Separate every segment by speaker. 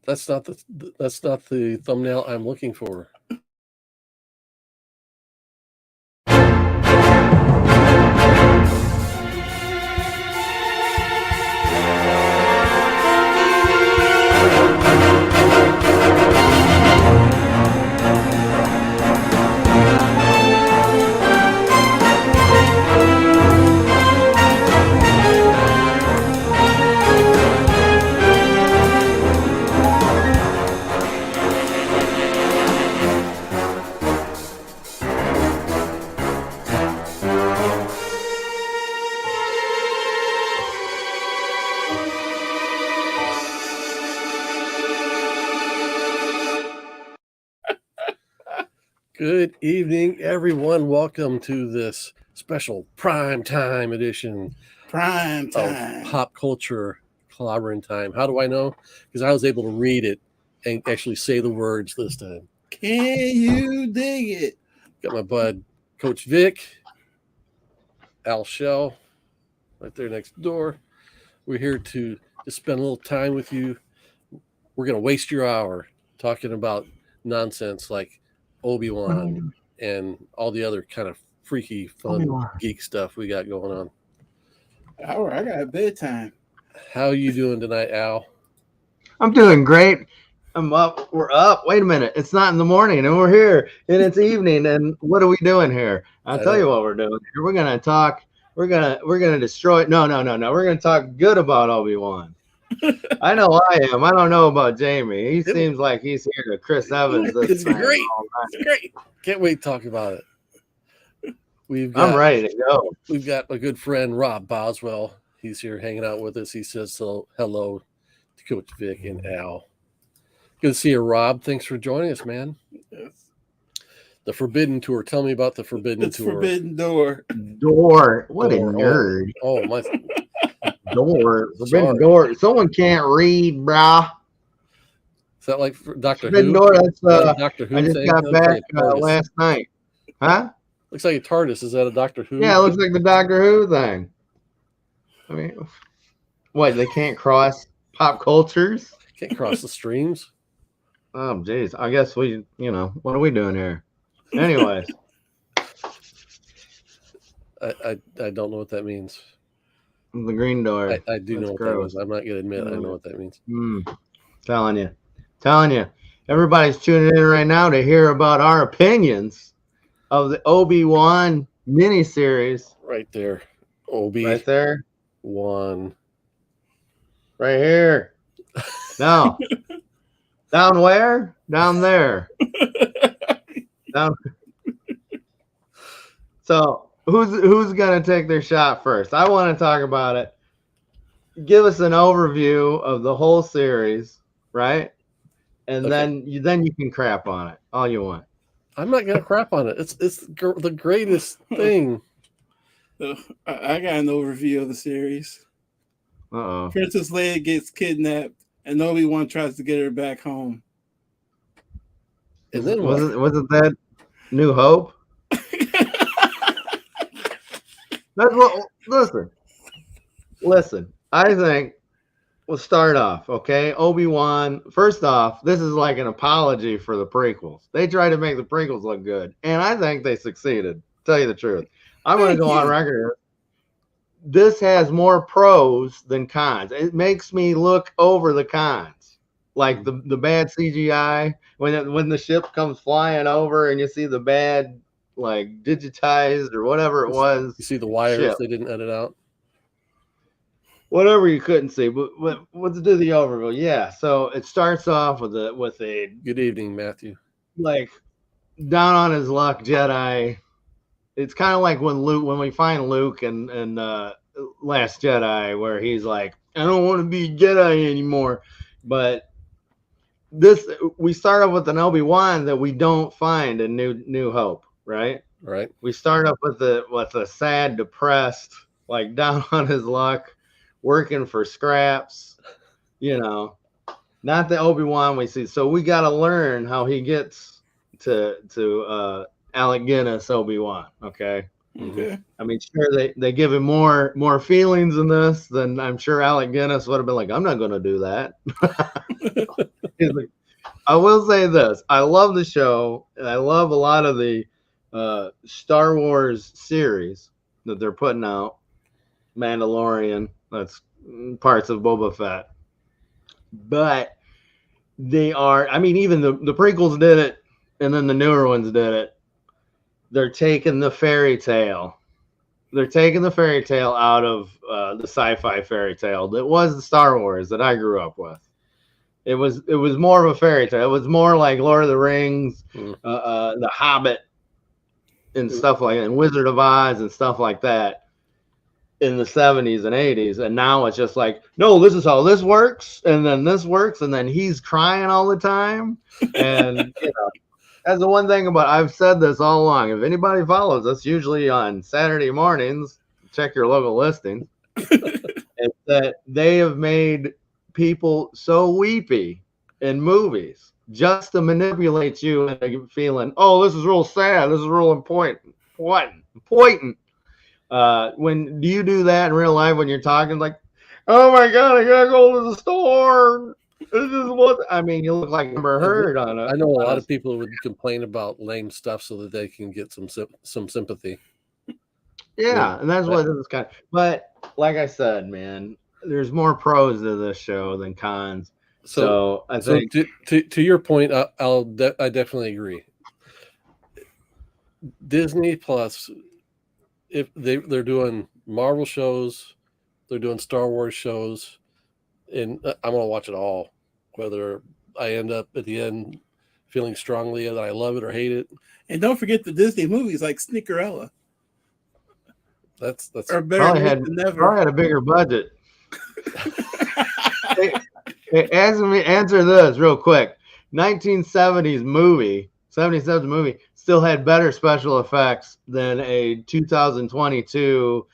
Speaker 1: That's not the thumbnail I'm looking for. Good evening, everyone. Welcome to this special prime time edition
Speaker 2: Prime
Speaker 1: of
Speaker 2: time.
Speaker 1: Pop Culture Clobberin Time. How do I know? Because I was able to read it and actually say the words this time.
Speaker 2: Can you dig it?
Speaker 1: Got my bud, Coach Vic, Al Shell, right there next door. We're here to just spend a little time with you. We're going to waste your hour talking about nonsense like Obi-Wan and all the other kind of freaky, fun, geek stuff we got going on.
Speaker 2: All right, I got bedtime.
Speaker 1: How are you doing tonight, Al?
Speaker 3: I'm doing great. I'm up. We're up. Wait a minute. It's not in the morning, and we're here, and it's evening. And what are we doing here? I'll tell you what we're doing here. We're gonna talk. We're gonna destroy. No. We're gonna talk good about Obi-Wan. I know I am. I don't know about Jamie. He seems like he's here to Chris Evans this
Speaker 1: It's
Speaker 3: time.
Speaker 1: great. It's great. Can't wait to talk about it.
Speaker 3: I'm ready to go.
Speaker 1: We've got my good friend Rob Boswell. He's here hanging out with us. He says hello to Coach Vic and Al. Good to see you, Rob. Thanks for joining us, man.
Speaker 2: Yes.
Speaker 1: The Forbidden Tour. Tell me about the Forbidden Tour.
Speaker 2: Forbidden Door.
Speaker 3: What a nerd.
Speaker 1: Oh my.
Speaker 3: Forbidden Door. Someone can't read, brah.
Speaker 1: Is that like Doctor
Speaker 3: Forbidden
Speaker 1: Who?
Speaker 3: Door. That's
Speaker 1: Doctor Who.
Speaker 3: I just got back last night. Huh?
Speaker 1: Looks like a TARDIS. Is that a Doctor Who?
Speaker 3: Yeah, it looks like the Doctor Who thing. I mean, what? They can't cross pop cultures?
Speaker 1: Can't cross the streams.
Speaker 3: Oh, geez. I guess what are we doing here? Anyways.
Speaker 1: I don't know what that means.
Speaker 3: The green door.
Speaker 1: I do know what that means. I'm not going to admit I know what that means.
Speaker 3: Telling you. Everybody's tuning in right now to hear about our opinions of the Obi-Wan miniseries.
Speaker 1: Right there. Obi.
Speaker 3: Right there.
Speaker 1: One.
Speaker 3: Right here. No. Down where? Down there. Down. So who's gonna take their shot first? I want to talk about it. Give us an overview of the whole series, right? And then you can crap on it all you want.
Speaker 1: I'm not gonna crap on it. It's the greatest thing.
Speaker 2: I got an overview of the series.
Speaker 3: Uh-oh.
Speaker 2: Princess Leia gets kidnapped, and Obi-Wan tries to get her back home.
Speaker 1: And then
Speaker 3: wasn't that New Hope? That's what. Listen. I think we'll start off, okay? Obi-Wan. First off, this is like an apology for the prequels. They tried to make the prequels look good, and I think they succeeded. To tell you the truth, I'm going to go on record. This has more pros than cons. It makes me look over the cons, like the bad CGI when the ship comes flying over and you see the bad like digitized or whatever it was.
Speaker 1: You see the wires they didn't edit out.
Speaker 3: Whatever you couldn't see, but let's do the overview. Yeah, so it starts off with a
Speaker 1: good evening, Matthew.
Speaker 3: Like down on his luck Jedi. It's kind of like when we find Luke and Last Jedi, where he's like, I don't want to be a Jedi anymore. But we start off with an Obi-Wan that we don't find in New Hope, right?
Speaker 1: Right.
Speaker 3: We start up with a sad, depressed, like down on his luck, working for scraps, not the Obi-Wan we see. So we got to learn how he gets to Alec Guinness Obi-Wan. Okay. I mean, sure, they give him more feelings in this than I'm sure Alec Guinness would have been like, I'm not going to do that. I will say this. I love the show, and I love a lot of the Star Wars series that they're putting out. Mandalorian, that's parts of Boba Fett. But they are, I mean, even the prequels did it, and then the newer ones did it. They're taking the fairy tale. They're taking the fairy tale out of the sci-fi fairy tale that was the Star Wars that I grew up with. It was more of a fairy tale. It was more like Lord of the Rings, The Hobbit, and stuff like that, and Wizard of Oz and stuff like that in the 70s and 80s. And now it's just like, no, this is how this works, and then this works, and then he's crying all the time. And that's the one thing about, I've said this all along. If anybody follows us, usually on Saturday mornings, check your local listings, it's that they have made people so weepy in movies just to manipulate you into feeling, oh, this is real sad, this is real important. When do you do that in real life when you're talking like, oh my god, I gotta go to the store, this is what I mean? You look like Amber Heard on it.
Speaker 1: I know a lot of people would complain about lame stuff so that they can get some sympathy.
Speaker 3: Yeah, and that's what this is kind of. But like I said, man, there's more pros to this show than cons. So I think
Speaker 1: to your point, I definitely agree. Disney Plus, if they're doing Marvel shows, they're doing Star Wars shows, and I'm gonna watch it all, whether I end up at the end feeling strongly that I love it or hate it.
Speaker 2: And don't forget the Disney movies like Snickerella.
Speaker 1: That's
Speaker 2: or better
Speaker 3: probably
Speaker 2: had
Speaker 3: a bigger budget. Hey, answer this real quick. 1970s movie, 77 movie, still had better special effects than a 2022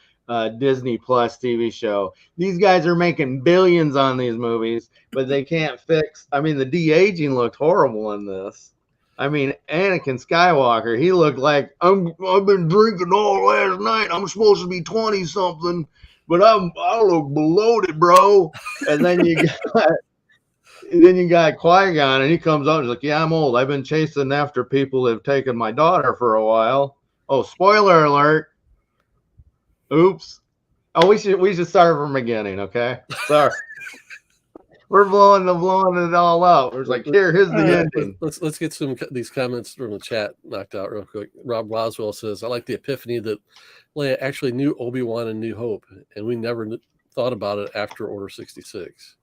Speaker 3: Disney Plus TV show. These guys are making billions on these movies, but they can't fix. I mean, the de-aging looked horrible in this. I mean, Anakin Skywalker, he looked like I've been drinking all last night. I'm supposed to be 20 something, but I look bloated, bro. And then you got Qui-Gon, and he comes out and he's like, yeah, I'm old. I've been chasing after people that have taken my daughter for a while. Oh, spoiler alert. Oops. Oh, we should start from the beginning, okay? Sorry. We're blowing it all out. We're like, here's the ending.
Speaker 1: Let's get these comments from the chat knocked out real quick. Rob Roswell says, I like the epiphany that Leia actually knew Obi-Wan and New Hope, and we never thought about it after Order 66.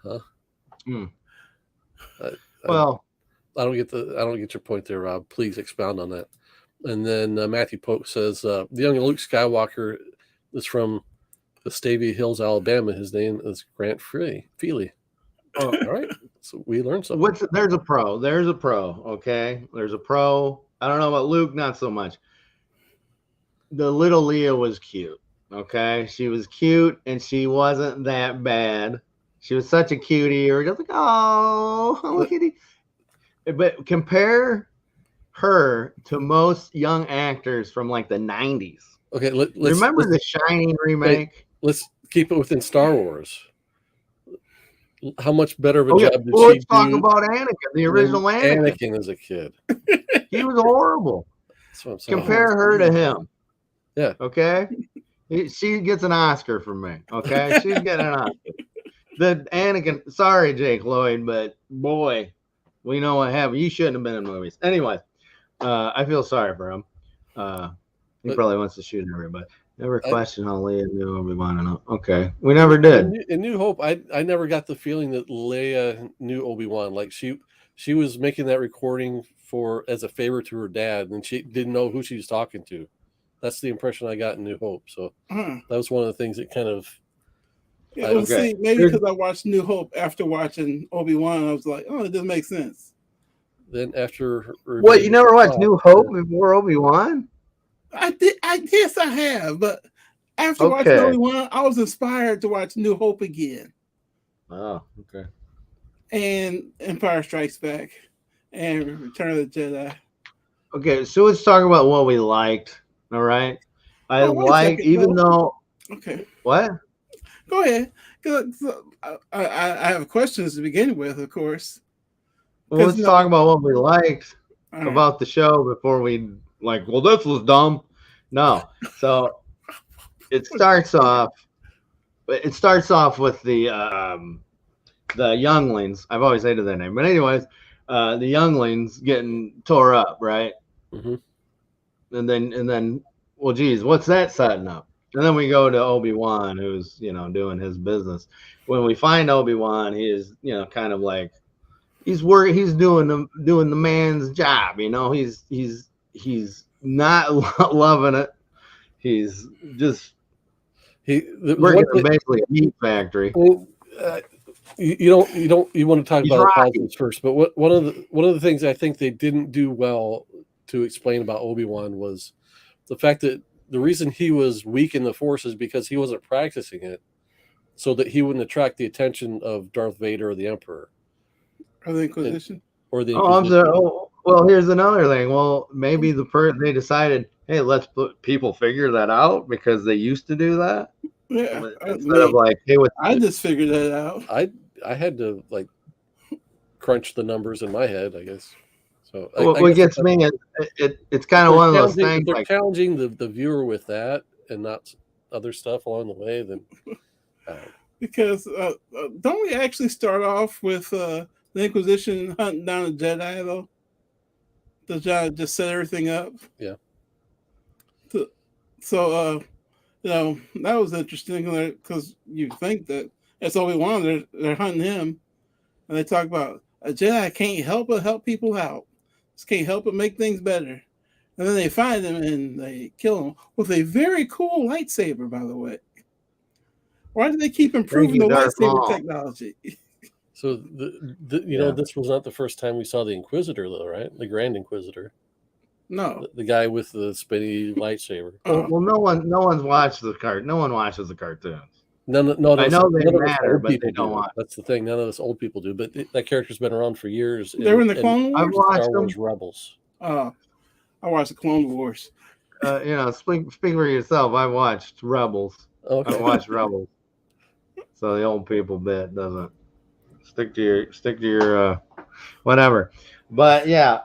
Speaker 1: Huh?
Speaker 3: Well,
Speaker 1: I don't get your point there, Rob. Please expound on that. And then Matthew Polk says the young Luke Skywalker is from Vestavia Hills, Alabama. His name is Grant Feely. Oh, all right. So we learned something.
Speaker 3: There's a pro. Okay, there's a pro. I don't know about Luke, not so much. The little Leia was cute. Okay, she was cute, and she wasn't that bad. She was such a cutie. You're just like, oh, look at it. But compare her to most young actors from like the 90s.
Speaker 1: Okay,
Speaker 3: remember the Shining remake?
Speaker 1: Let's keep it within Star Wars. How much better of a job did she do?
Speaker 3: Let's talk about Anakin, the original Anakin.
Speaker 1: Anakin as a kid.
Speaker 3: He was horrible.
Speaker 1: That's what I'm saying.
Speaker 3: Compare her to him.
Speaker 1: Yeah.
Speaker 3: Okay? She gets an Oscar from me. Okay? She's getting an Oscar. The Anakin, sorry, Jake Lloyd, but boy, we know what happened. You shouldn't have been in movies. Anyway, I feel sorry for him. He probably wants to shoot everybody. Never questioned how Leia knew Obi-Wan. And okay, we never did.
Speaker 1: In New Hope, I never got the feeling that Leia knew Obi-Wan. Like she was making that recording as a favor to her dad, and she didn't know who she was talking to. That's the impression I got in New Hope. So that was one of the things that kind of.
Speaker 2: Yeah, see, maybe because I watched New Hope after watching Obi-Wan, I was like, oh, it doesn't make sense.
Speaker 1: Then after
Speaker 3: what, you never watched New Hope before Obi-Wan?
Speaker 2: I did. Yes, I have. But after watching Obi-Wan, I was inspired to watch New Hope again.
Speaker 3: Oh, okay.
Speaker 2: And Empire Strikes Back and Return of the Jedi.
Speaker 3: Okay, so let's talk about what we liked. All right. I like, even though.
Speaker 2: Okay.
Speaker 3: What?
Speaker 2: Go ahead. I have questions to begin with, of course.
Speaker 3: Well, let's talk about what we liked
Speaker 2: right.
Speaker 3: about the show before we like. Well, this was dumb. No, so it starts off. It starts off with the younglings. I've always hated their name, but anyways, the younglings getting tore up, right?
Speaker 1: Mm-hmm.
Speaker 3: And then, well, geez, what's that setting up? And then we go to Obi-Wan, who's doing his business. When we find Obi-Wan, he is kind of like he's doing the man's job. He's not loving it. He's just working in basically a meat factory.
Speaker 1: Well, you want to talk about positives first, but one of the things I think they didn't do well to explain about Obi-Wan was the fact that the reason he was weak in the Force is because he wasn't practicing it, so that he wouldn't attract the attention of Darth Vader or the Emperor.
Speaker 2: Or the Inquisition.
Speaker 1: Or the Inquisition.
Speaker 3: Well, here's another thing. Well, maybe they decided, hey, let's people figure that out because they used to do that.
Speaker 2: Yeah.
Speaker 3: Instead of like, hey,
Speaker 2: I just figured that out.
Speaker 1: I had to like crunch the numbers in my head, I guess. So
Speaker 3: what gets me, it's kind of one of those things.
Speaker 1: They're challenging the viewer with that and not other stuff along the way. Then
Speaker 2: because don't we actually start off with the Inquisition hunting down a Jedi though? The Jedi just set everything up.
Speaker 1: Yeah.
Speaker 2: So that was interesting because you think that that's all we want. They're hunting him, and they talk about a Jedi can't help but help people out. Just can't help but make things better. And then they find him and they kill him with a very cool lightsaber, by the way. Why do they keep improving the lightsaber technology?
Speaker 1: So this was not the first time we saw the Inquisitor, though, right? The Grand Inquisitor.
Speaker 2: No,
Speaker 1: the guy with the spinny lightsaber.
Speaker 3: Well, no one's watched the cart. No one watches the cartoons.
Speaker 1: No.
Speaker 3: I know they matter, but they don't watch.
Speaker 1: That's the thing. None of us old people do. But that character's been around for years.
Speaker 2: They were in the Clone Wars.
Speaker 3: I've watched
Speaker 1: Star Wars Rebels.
Speaker 2: I watched the Clone Wars.
Speaker 3: Speak for yourself. I watched Rebels.
Speaker 1: Okay.
Speaker 3: I watched Rebels. So the old people bit doesn't stick to your whatever. But yeah.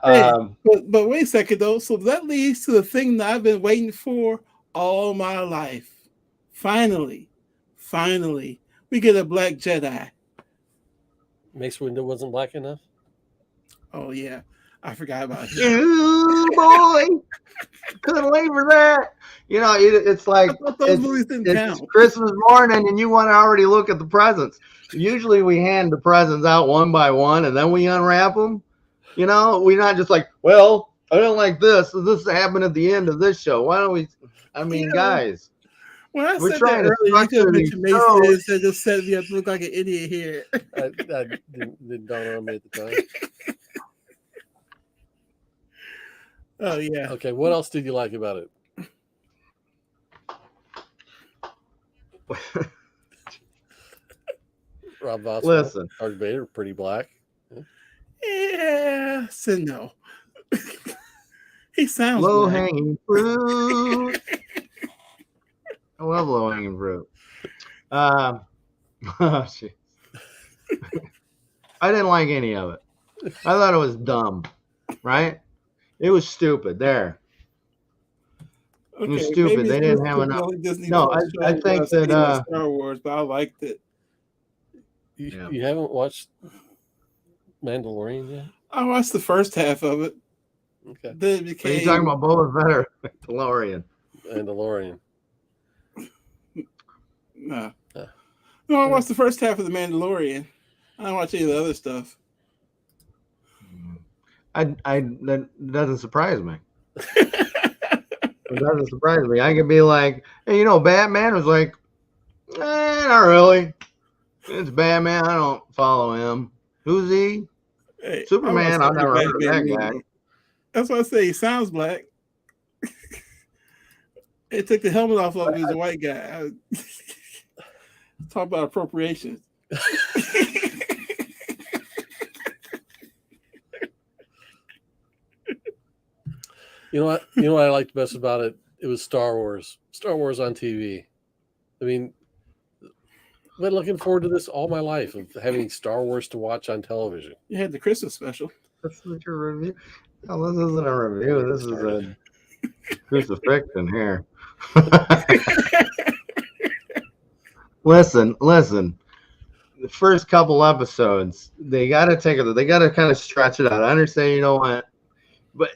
Speaker 2: But wait a second though. So that leads to the thing that I've been waiting for all my life. Finally, we get a black Jedi.
Speaker 1: Mace Windu wasn't black enough?
Speaker 2: Oh yeah. I forgot about it.
Speaker 3: Ooh, boy. Couldn't wait for that. It's like it's Christmas morning and you want to already look at the presents. Usually we hand the presents out one by one and then we unwrap them. We're not just like, well, I don't like this. This happened at the end of this show. Why don't we? I mean, guys.
Speaker 2: When I said that earlier, you could have mentioned Mason and just said you have to look like an idiot here.
Speaker 1: I didn't dawn on me at the time.
Speaker 2: Oh yeah.
Speaker 1: Okay, what else did you like about it? Rob Voss,
Speaker 3: listen,
Speaker 1: Darth Vader, pretty black.
Speaker 2: Yeah, so no. He sounds
Speaker 3: low hanging fruit. I love low hanging fruit. I didn't like any of it. I thought it was dumb, right? It was stupid. There. Okay, it was stupid. They didn't have enough. No, I think that
Speaker 2: Star Wars, but I liked it.
Speaker 1: You haven't watched Mandalorian yet?
Speaker 2: I watched the first half of it.
Speaker 1: Okay.
Speaker 2: Then it became...
Speaker 3: Are you talking about Boba Fett or
Speaker 1: Mandalorian?
Speaker 2: No. No, I watched the first half of the Mandalorian. I don't watch any of the other stuff.
Speaker 3: That doesn't surprise me. It doesn't surprise me. I could be like, hey, Batman was like, not really. It's Batman. I don't follow him. Who's he?
Speaker 2: Hey,
Speaker 3: Superman. I've never heard of that guy.
Speaker 2: That's why I say he sounds black. They took the helmet off like he was a white guy. Talk about appropriation.
Speaker 1: You know what I liked best about it? It was Star Wars. Star Wars on TV. I mean, been looking forward to this all my life of having Star Wars to watch on television.
Speaker 2: You had the Christmas special.
Speaker 3: This is your review. No, this isn't a review. This is a crucifixion here. Listen. The first couple episodes, they gotta kind of stretch it out. I understand you don't want, but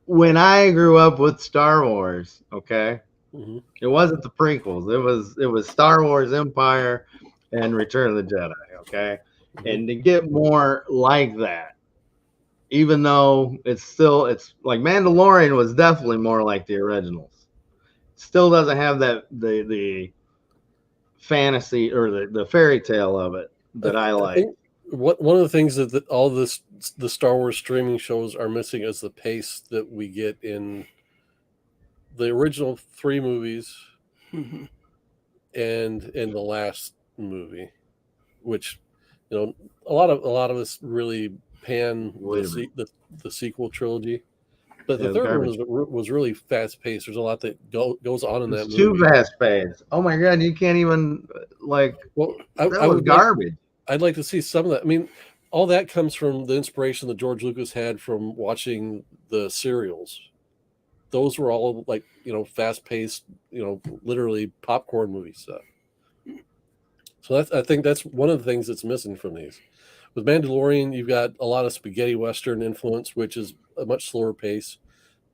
Speaker 3: when I grew up with Star Wars, okay, it wasn't the prequels. It was Star Wars Empire and Return of the Jedi, okay, and to get more like that, even though it's like Mandalorian was definitely more like the originals. Still doesn't have that the fantasy or the fairy tale of it that I like.
Speaker 1: One of the things that all the Star Wars streaming shows are missing is the pace that we get in the original 3 movies and in the last movie, which a lot of us really pan the sequel trilogy. But the third one was really fast paced. There's a lot that goes on in that movie.
Speaker 3: Too fast paced. Oh my god, you can't even like.
Speaker 1: Well,
Speaker 3: that was garbage.
Speaker 1: I'd like to see some of that. I mean, all that comes from the inspiration that George Lucas had from watching the serials. Those were all like fast paced, literally popcorn movie stuff. So I think that's one of the things that's missing from these. With Mandalorian, you've got a lot of spaghetti western influence, which is a much slower pace,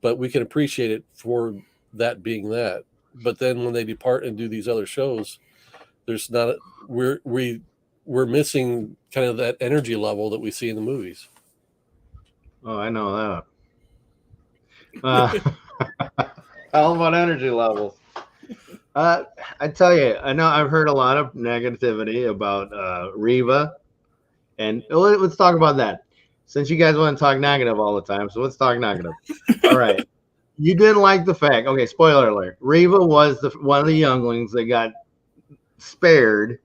Speaker 1: but we can appreciate it for that being that. But then when they depart and do these other shows, there's not we're missing kind of that energy level that we see in the movies.
Speaker 3: Oh, I know that. All about energy levels. I tell you, I know I've heard a lot of negativity about Reva. And let's talk about that. Since you guys want to talk negative all the time, so let's talk negative. All right. You didn't like the fact. Okay, spoiler alert. Reva was one of the younglings that got spared.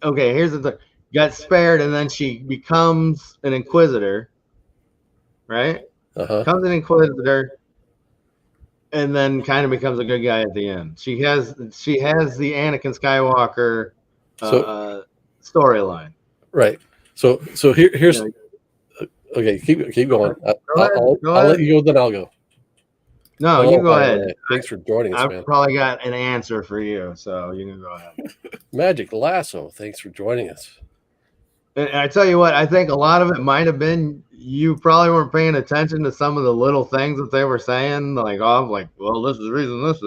Speaker 3: Okay, here's the thing. Got spared, and then she becomes an inquisitor. Right? Becomes an inquisitor, and then kind of becomes a good guy at the end. She has the Anakin Skywalker storyline.
Speaker 1: Right. So here's okay. Keep going. I'll let you go. Then I'll go.
Speaker 3: No, you go ahead.
Speaker 1: Thanks for joining us, man.
Speaker 3: I've probably got an answer for you, so you can go ahead.
Speaker 1: Magic Lasso. Thanks for joining us.
Speaker 3: And I tell you what, I think a lot of it might have been you probably weren't paying attention to some of the little things that they were saying, well, this is the reason this is,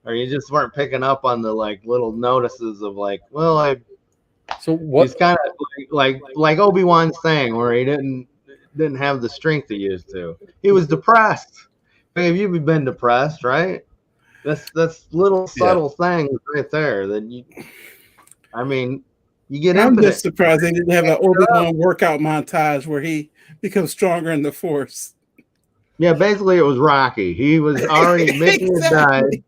Speaker 3: or you just weren't picking up on the little notices of
Speaker 1: So what?
Speaker 3: He's kind of like Obi-Wan's saying, where he didn't have the strength he used to. He was depressed. Have you been depressed, right? That's little subtle things right there that you get.
Speaker 2: I'm just surprised they didn't have an Obi-Wan workout montage where he becomes stronger in the Force.
Speaker 3: Yeah, basically it was Rocky. He was already Mickey had died.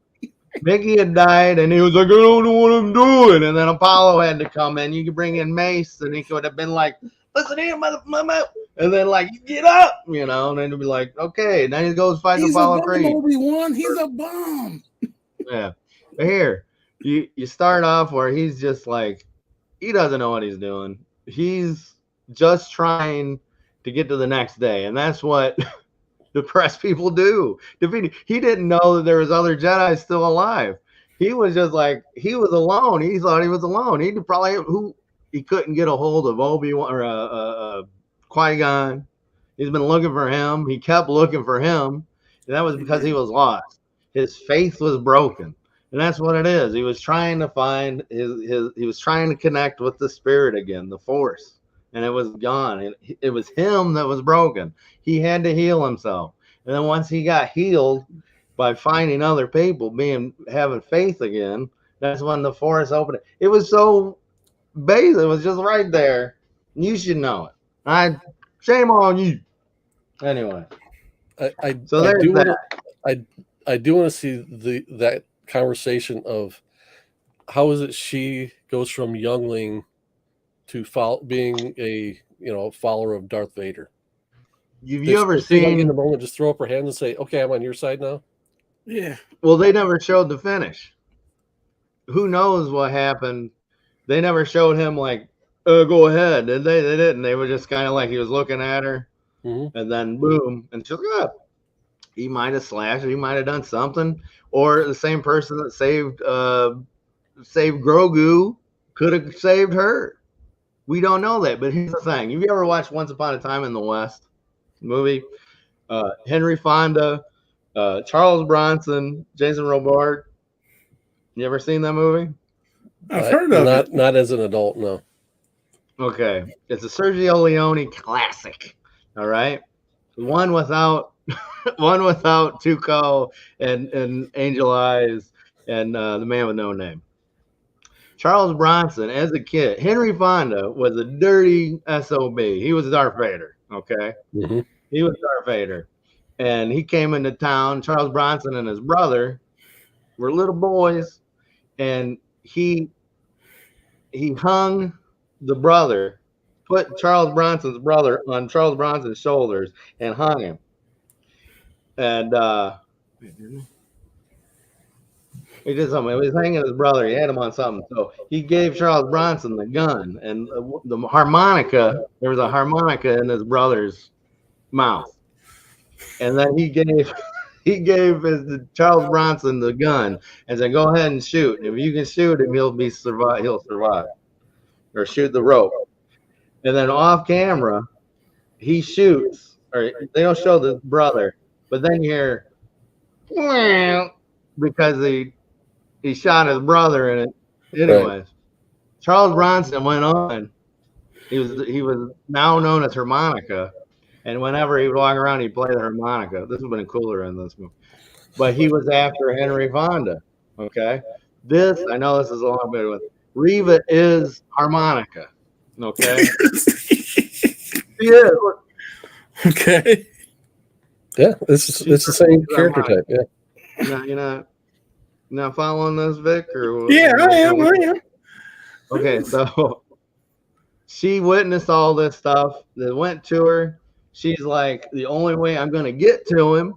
Speaker 3: Mickey had died, and he was like, I don't know what I'm doing. And then Apollo had to come in. You could bring in Mace, and he could have been like, listen here, mother. And then, you get up, and then it'd be like, okay. And then he goes fight Apollo Creed.
Speaker 2: Obi-Wan, he's a bum.
Speaker 3: Yeah. But here, you start off where he's just he doesn't know what he's doing. He's just trying to get to the next day. And that's what depressed people do. He didn't know that there was other Jedi still alive. He was just he was alone. He thought he was alone. He couldn't get a hold of Obi-Wan or Qui-Gon. He's been looking for him. He kept looking for him. And that was because he was lost. His faith was broken. And that's what it is. He was trying to find he was trying to connect with the spirit again, the Force. And it was gone. It was him that was broken. He had to heal himself. And then once he got healed by finding other people, having faith again, that's when the Force opened. It was so basic. It was just right there. You should know it. Shame on you. Anyway.
Speaker 1: I do want to see that conversation of how is it she goes from youngling to being a follower of Darth Vader.
Speaker 3: You ever seen
Speaker 1: in the moment just throw up her hands and say, okay, I'm on your side now?
Speaker 2: Yeah.
Speaker 3: Well, they never showed the finish. who knows what happened? They never showed him like, go ahead, did they? They didn't. They were just kind of like he was looking at her, and then boom, and she's like, oh, he might have slashed her, he might have done something, or the same person that saved Grogu could have saved her. We don't know that, but here's the thing: have you ever watched Once Upon a Time in the West movie? Henry Fonda, Charles Bronson, Jason Robert. You ever seen that movie?
Speaker 2: I've heard of it.
Speaker 1: Not as an adult, no.
Speaker 3: Okay, it's a Sergio Leone classic. All right, one without Tuco and Angel Eyes and the Man with No Name. Charles Bronson, as a kid, Henry Fonda was a dirty SOB. He was Darth Vader. Okay, he was Darth Vader, and he came into town. Charles Bronson and his brother were little boys, and he hung the brother, put Charles Bronson's brother on Charles Bronson's shoulders and hung him. And he did something. He was hanging his brother. He had him on something. So he gave Charles Bronson the gun and the harmonica. There was a harmonica in his brother's mouth. And then he gave Charles Bronson the gun and said, "Go ahead and shoot. If you can shoot him, he'll survive. Or shoot the rope." And then off camera, he shoots. Or they don't show the brother, but then you hear, because he shot his brother in it. Anyways, right. Charles Bronson went on. He was now known as Harmonica. And whenever he would walk around, he'd play the harmonica. This would have been cooler in this movie. But he was after Henry Fonda. Okay. I know this is a long bit with Reva is harmonica. Okay. She is.
Speaker 2: Okay.
Speaker 1: Yeah, it's the same character type. Yeah.
Speaker 3: You're not following this, Vic? Or
Speaker 2: yeah, I am.
Speaker 3: Okay, so she witnessed all this stuff that went to her. She's like, the only way I'm going to get to him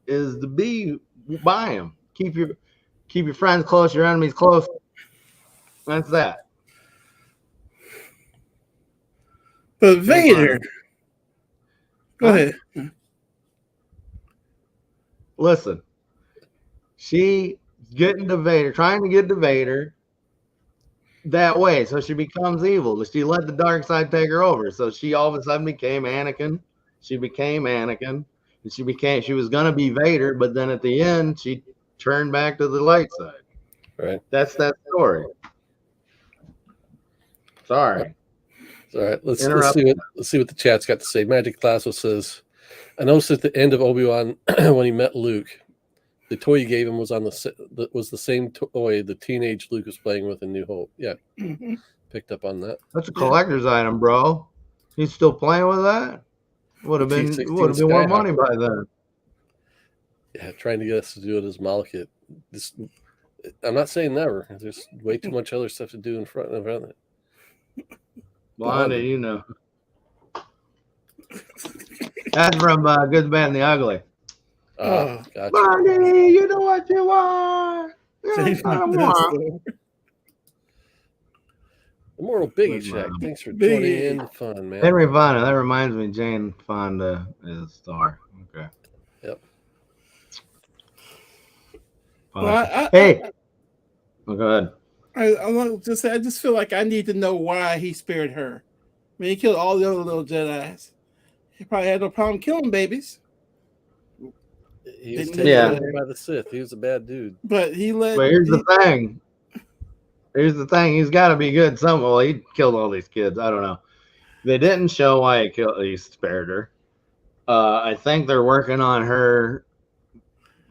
Speaker 3: is to be by him. Keep your friends close, your enemies close. That's that.
Speaker 2: But Vader. Go ahead.
Speaker 3: Listen, she trying to get to Vader that way, so she becomes evil. She let the dark side take her over, so she all of a sudden became Anakin. She became Anakin, and she was gonna be Vader, but then at the end she turned back to the light side.
Speaker 1: Right.
Speaker 3: That's that story. Sorry.
Speaker 1: All right. Let's see what the chat's got to say. Magic Classo says, I noticed at the end of Obi-Wan when he met Luke, the toy he gave him was the same toy the teenage Luke was playing with in New Hope. Yeah, picked up on that.
Speaker 3: That's a collector's item, bro. He's still playing with that. Would have been more money by then.
Speaker 1: Yeah, trying to get us to do it as Malekith. I'm not saying never. There's way too much other stuff to do in front of it.
Speaker 3: Blondie, you know. That's from Good, Bad, and the Ugly.
Speaker 1: Gotcha.
Speaker 3: Blondie, you know what you are.
Speaker 1: Immortal Biggie Shack. Thanks for joining in the fun, man.
Speaker 3: Henry Fonda. That reminds me, Jane Fonda is a star. Okay.
Speaker 1: Yep.
Speaker 2: Well,
Speaker 3: Go ahead.
Speaker 2: I want to say, I just feel like I need to know why he spared her. I mean, he killed all the other little Jedis. He probably had no problem killing babies.
Speaker 1: He was taken by the Sith. He was a bad dude.
Speaker 2: But
Speaker 3: here's the thing. He's got to be good. He killed all these kids. I don't know. They didn't show why he spared her. I think they're working on her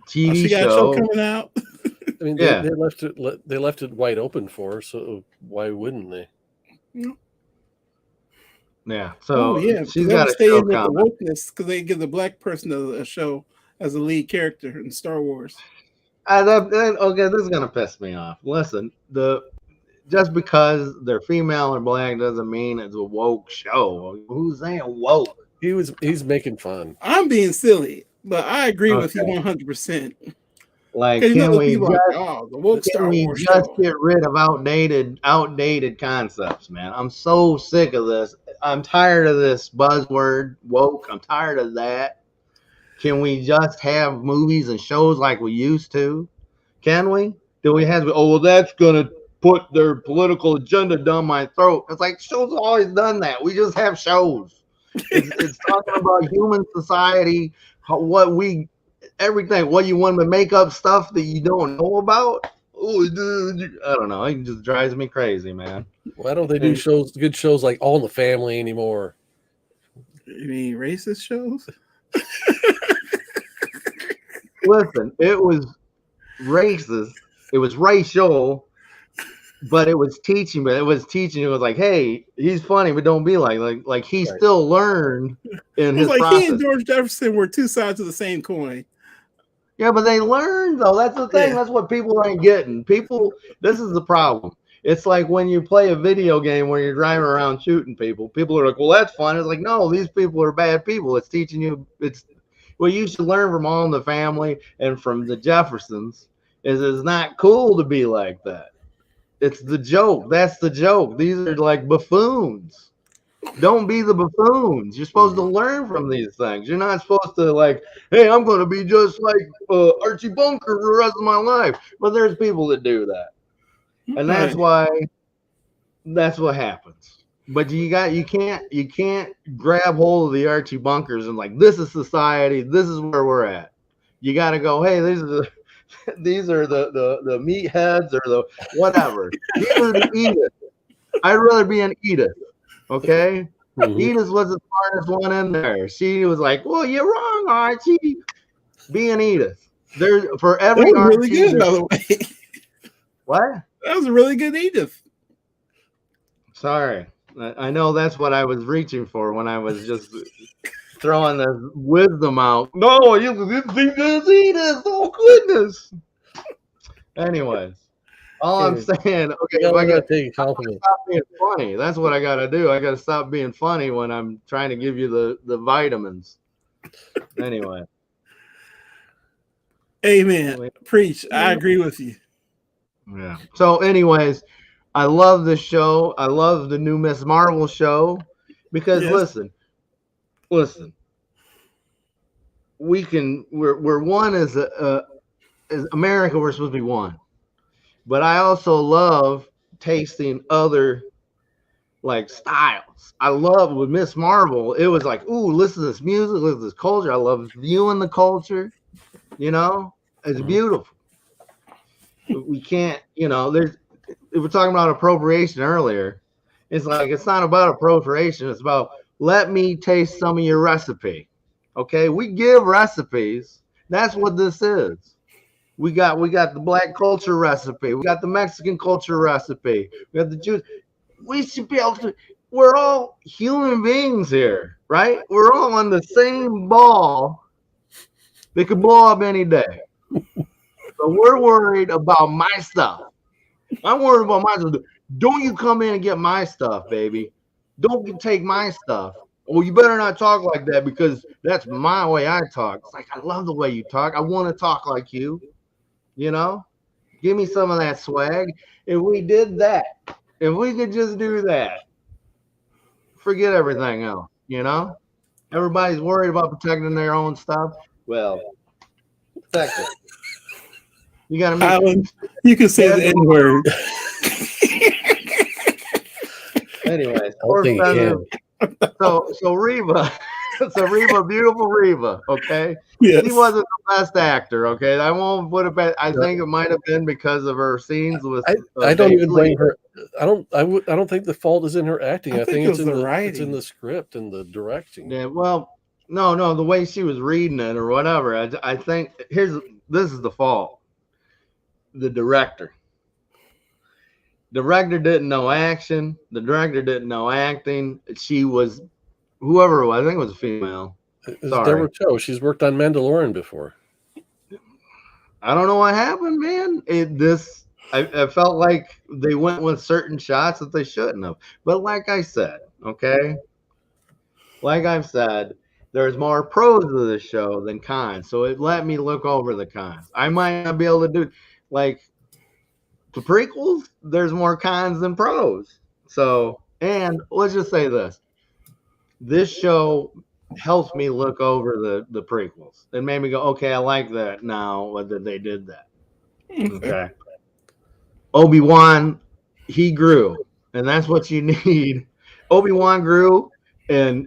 Speaker 3: TV
Speaker 2: show. Got a show coming out.
Speaker 1: I mean, they left it wide open for her, so why wouldn't they?
Speaker 3: Yeah. So she's got to
Speaker 2: stay in with the wokeness because they give the black person a show as a lead character in Star Wars.
Speaker 3: Okay, this is gonna piss me off. Listen, just because they're female or black doesn't mean it's a woke show. Who's saying woke?
Speaker 1: He's making fun.
Speaker 2: I'm being silly, but I agree with you 100%.
Speaker 3: Like,
Speaker 2: Because you know
Speaker 3: can
Speaker 2: the
Speaker 3: we
Speaker 2: people
Speaker 3: just
Speaker 2: like, oh, the woke
Speaker 3: can
Speaker 2: Star
Speaker 3: we
Speaker 2: Wars
Speaker 3: just
Speaker 2: show.
Speaker 3: get rid of outdated concepts, man? I'm so sick of this. I'm tired of this buzzword woke. I'm tired of that. Can we just have movies and shows like we used to? Can we? Do we have? Oh, well, that's gonna put their political agenda down my throat. It's like shows have always done that. We just have shows. It's talking about human society, what we everything. What you want to make up stuff that you don't know about? Oh, dude, I don't know. It just drives me crazy, man.
Speaker 1: Why don't they do good shows like All in the Family anymore?
Speaker 2: You mean racist shows?
Speaker 3: Listen, it was racist. It was racial, but it was teaching. But it was teaching. It was like, hey, he's funny, but don't be like he
Speaker 1: Right.
Speaker 3: still learned in
Speaker 2: It was
Speaker 3: his
Speaker 2: like
Speaker 3: process.
Speaker 2: he and George Jefferson were two sides of the same coin.
Speaker 3: Yeah, but they learned though. That's the thing.
Speaker 2: Yeah.
Speaker 3: That's what people ain't getting. People, this is the problem. It's like when you play a video game where you're driving around shooting people. People are like, "Well, that's fun." It's like, no, these people are bad people. It's teaching you. It's well, you should learn from All in the Family and from the Jeffersons. Is it's not cool to be like that. It's the joke. That's the joke. These are like buffoons. Don't be the buffoons. You're supposed to learn from these things. You're not supposed to like, hey, I'm going to be just like Archie Bunker for the rest of my life. But there's people that do that, and that's why that's what happens. But you can't grab hold of the Archie Bunkers and like this is society. This is where we're at. You got to go. Hey, these are the meatheads or the whatever. These are the Edith. I'd rather be an Edith. Okay. Edith was the smartest one in there. She was like, "Well, you're wrong, Archie." Be an Edith. There's for every
Speaker 2: that was
Speaker 3: Archie.
Speaker 2: really good, by the way.
Speaker 3: What?
Speaker 2: That was a really good Edith.
Speaker 3: Sorry, I know that's what I was reaching for when I was just throwing the wisdom out. No, it's Edith. Oh goodness. Anyways. All I'm saying, okay, if I got to
Speaker 1: take a compliment.
Speaker 3: Stop being funny. That's what I got to do. I got to stop being funny when I'm trying to give you the vitamins. Anyway.
Speaker 2: Amen. Preach. I agree with you.
Speaker 3: Yeah. So, anyways, I love this show. I love the new Miss Marvel show because listen, we're one as America. We're supposed to be one. But I also love tasting other like styles. I love with Miss Marvel, it was like, ooh, listen to this music, listen to this culture. I love viewing the culture, it's beautiful. We can't, we're talking about appropriation earlier. It's like it's not about appropriation, it's about let me taste some of your recipe. Okay, we give recipes. That's what this is. We got the black culture recipe. We got the Mexican culture recipe. We got the Jews. We should be able to. We're all human beings here, right? We're all on the same ball that could blow up any day. But we're worried about my stuff. I'm worried about my stuff. Don't you come in and get my stuff, baby. Don't take my stuff. Well, you better not talk like that because that's my way I talk. It's like, I love the way you talk. I want to talk like you. Give me some of that swag. If we did that, if we could just do that, forget everything else, Everybody's worried about protecting their own stuff. Well, protect it. You got to make
Speaker 2: Alan, you can say the N word.
Speaker 3: Anyways, so Reva. So Reva, beautiful Reva, okay?
Speaker 2: Yes.
Speaker 3: She wasn't the best actor, okay? I won't put it back. I think it might have been because of her scenes with.
Speaker 1: I don't even blame her. I don't think the fault is in her acting. I think it's in the writing. It's in the script and the directing.
Speaker 3: Yeah, well, no, the way she was reading it or whatever. I think this is the fault. The director. Director didn't know action. The director didn't know acting. She was. Whoever it was, I think it was a female.
Speaker 1: It's Deborah Chow. She's worked on Mandalorian before.
Speaker 3: I don't know what happened, man. I felt like they went with certain shots that they shouldn't have. But like I said, okay? Like I've said, there's more pros to this show than cons. So it let me look over the cons. I might not be able to do like the prequels, there's more cons than pros. So, and let's just say this show helps me look over the prequels. It made me go, okay, I like that now that they did that. Okay. Obi-Wan, he grew, and that's what you need. Obi-Wan grew, and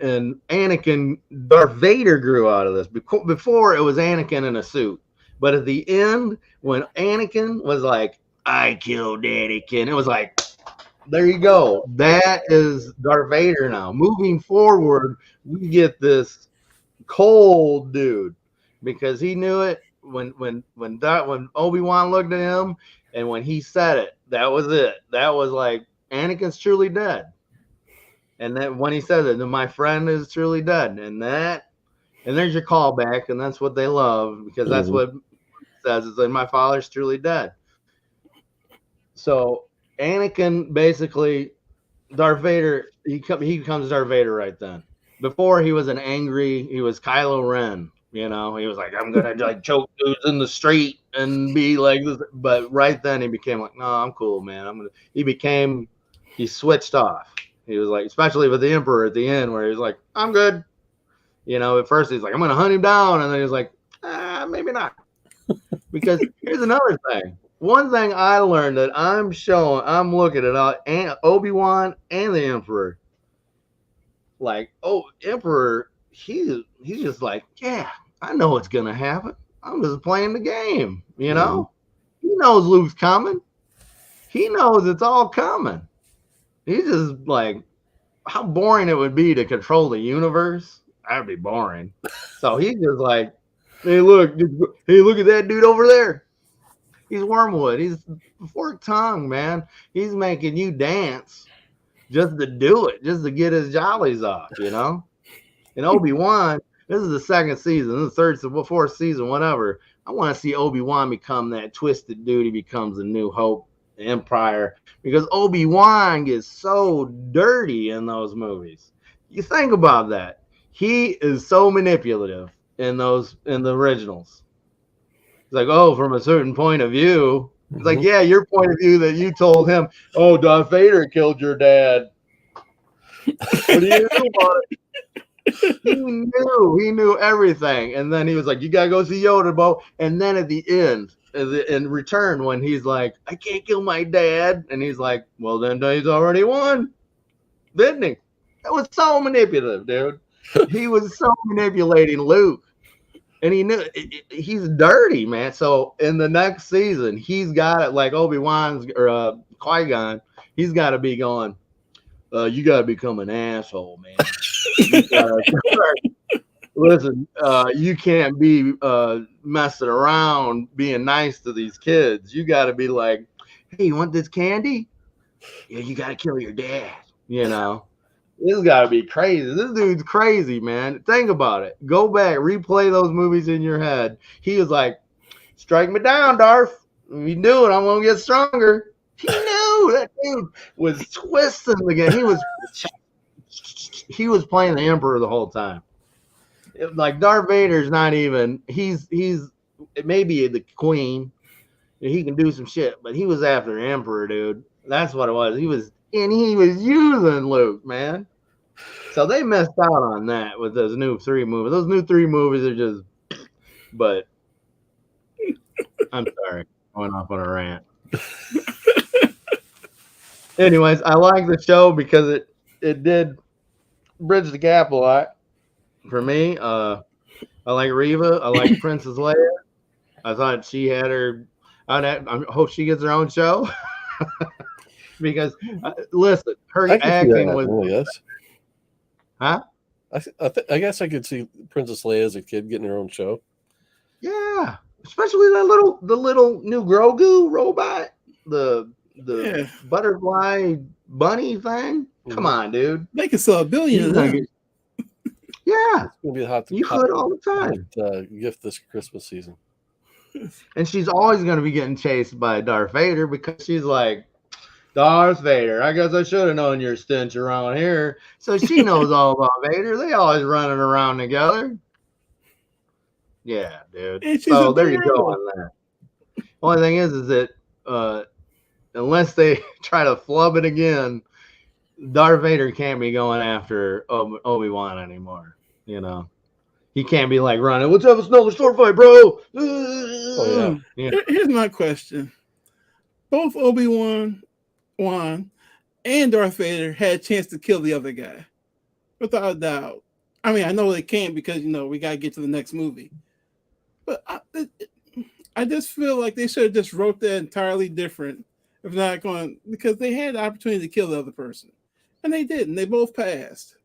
Speaker 3: Anakin, Darth Vader grew out of this. Before it was Anakin in a suit, but at the end, when Anakin was like, "I killed Anakin," it was like, there you go. That is Darth Vader now. Moving forward, we get this cold dude because he knew it when Obi-Wan looked at him and when he said it, that was it. That was like Anakin's truly dead. And then when he said it, then my friend is truly dead. And there's your callback, and that's what they love because that's what it says is that my father's truly dead. So Anakin basically Darth Vader, he becomes Darth Vader right then. Before he was he was Kylo Ren. You know, he was like, I'm gonna like choke dudes in the street and be like this. But right then he became like, no, I'm cool, man. He switched off. He was like, especially with the Emperor at the end, where he was like, I'm good. You know, at first he's like, I'm gonna hunt him down, and then he was like, maybe not. Because here's another thing. One thing I learned that I'm looking at Obi-Wan and the Emperor. Like, Emperor, he's just like, yeah, I know what's gonna happen. I'm just playing the game, you know? He knows Luke's coming. He knows it's all coming. He's just like, how boring it would be to control the universe. That'd be boring. So he's just like, hey, look at that dude over there. He's Wormwood. He's forked tongue, man. He's making you dance just to do it, just to get his jollies off, you know? And Obi-Wan, this is the second season, this is the third, fourth season, whatever. I want to see Obi-Wan become that twisted dude. He becomes a New Hope, the Empire, because Obi-Wan gets so dirty in those movies. You think about that. He is so manipulative in the originals. It's like, from a certain point of view. It's like, yeah, your point of view that you told him, Darth Vader killed your dad. What do you do about it? He knew everything. And then he was like, you got to go see Yoda, Bo. And then at the end, in return, when he's like, I can't kill my dad. And he's like, well, then he's already won. Didn't he? That was so manipulative, dude. He was so manipulating Luke. And he knew he's dirty, man. So in the next season, he's got it like Obi-Wan's or Qui-Gon. He's got to be going, you got to become an asshole, man. Listen, you can't be messing around being nice to these kids. You got to be like, hey, you want this candy? Yeah, you got to kill your dad, you know. This got to be crazy. This dude's crazy, man. Think about it. Go back, replay those movies in your head. He was like, strike me down, Darth. If you do it, I'm going to get stronger. He knew that dude was twisting the game. He was playing the Emperor the whole time. Like Darth Vader's not even, he's maybe the queen. He can do some shit, but he was after the Emperor, dude. That's what it was. He was using Luke, man. So they messed out on that with those new 3 movies. Those new 3 movies are just, but I'm sorry. I went off on a rant. Anyways, I like the show because it did bridge the gap a lot for me. I like Reva. I like Princess Leia. I thought she had her. I hope she gets her own show. Because listen, her acting was.
Speaker 1: Yes.
Speaker 3: Huh?
Speaker 1: I guess I could see Princess Leia as a kid getting her own show.
Speaker 3: Yeah, especially the little new Grogu robot, the butterfly bunny thing. Come on, dude.
Speaker 2: They could sell $1 billion.
Speaker 3: Yeah,
Speaker 1: it's gonna be hot.
Speaker 3: You could all the time.
Speaker 1: Gift this Christmas season.
Speaker 3: And she's always going to be getting chased by Darth Vader because she's like, Darth Vader. I guess I should have known your stench around here. So she knows all about Vader. They always running around together. Yeah, dude.
Speaker 2: And she's
Speaker 3: So there you go
Speaker 2: adorable.
Speaker 3: on that. Only thing is that unless they try to flub it again, Darth Vader can't be going after Obi-Wan anymore. You know, he can't be like running. Let's have another sword fight, bro.
Speaker 1: Oh yeah.
Speaker 2: Here's my question: both Obi-Wan and Darth Vader had a chance to kill the other guy, without a doubt. I mean, I know they can't because we gotta get to the next movie. But I just feel like they should have just wrote that entirely different, if not going, because they had the opportunity to kill the other person, and they didn't. They both passed.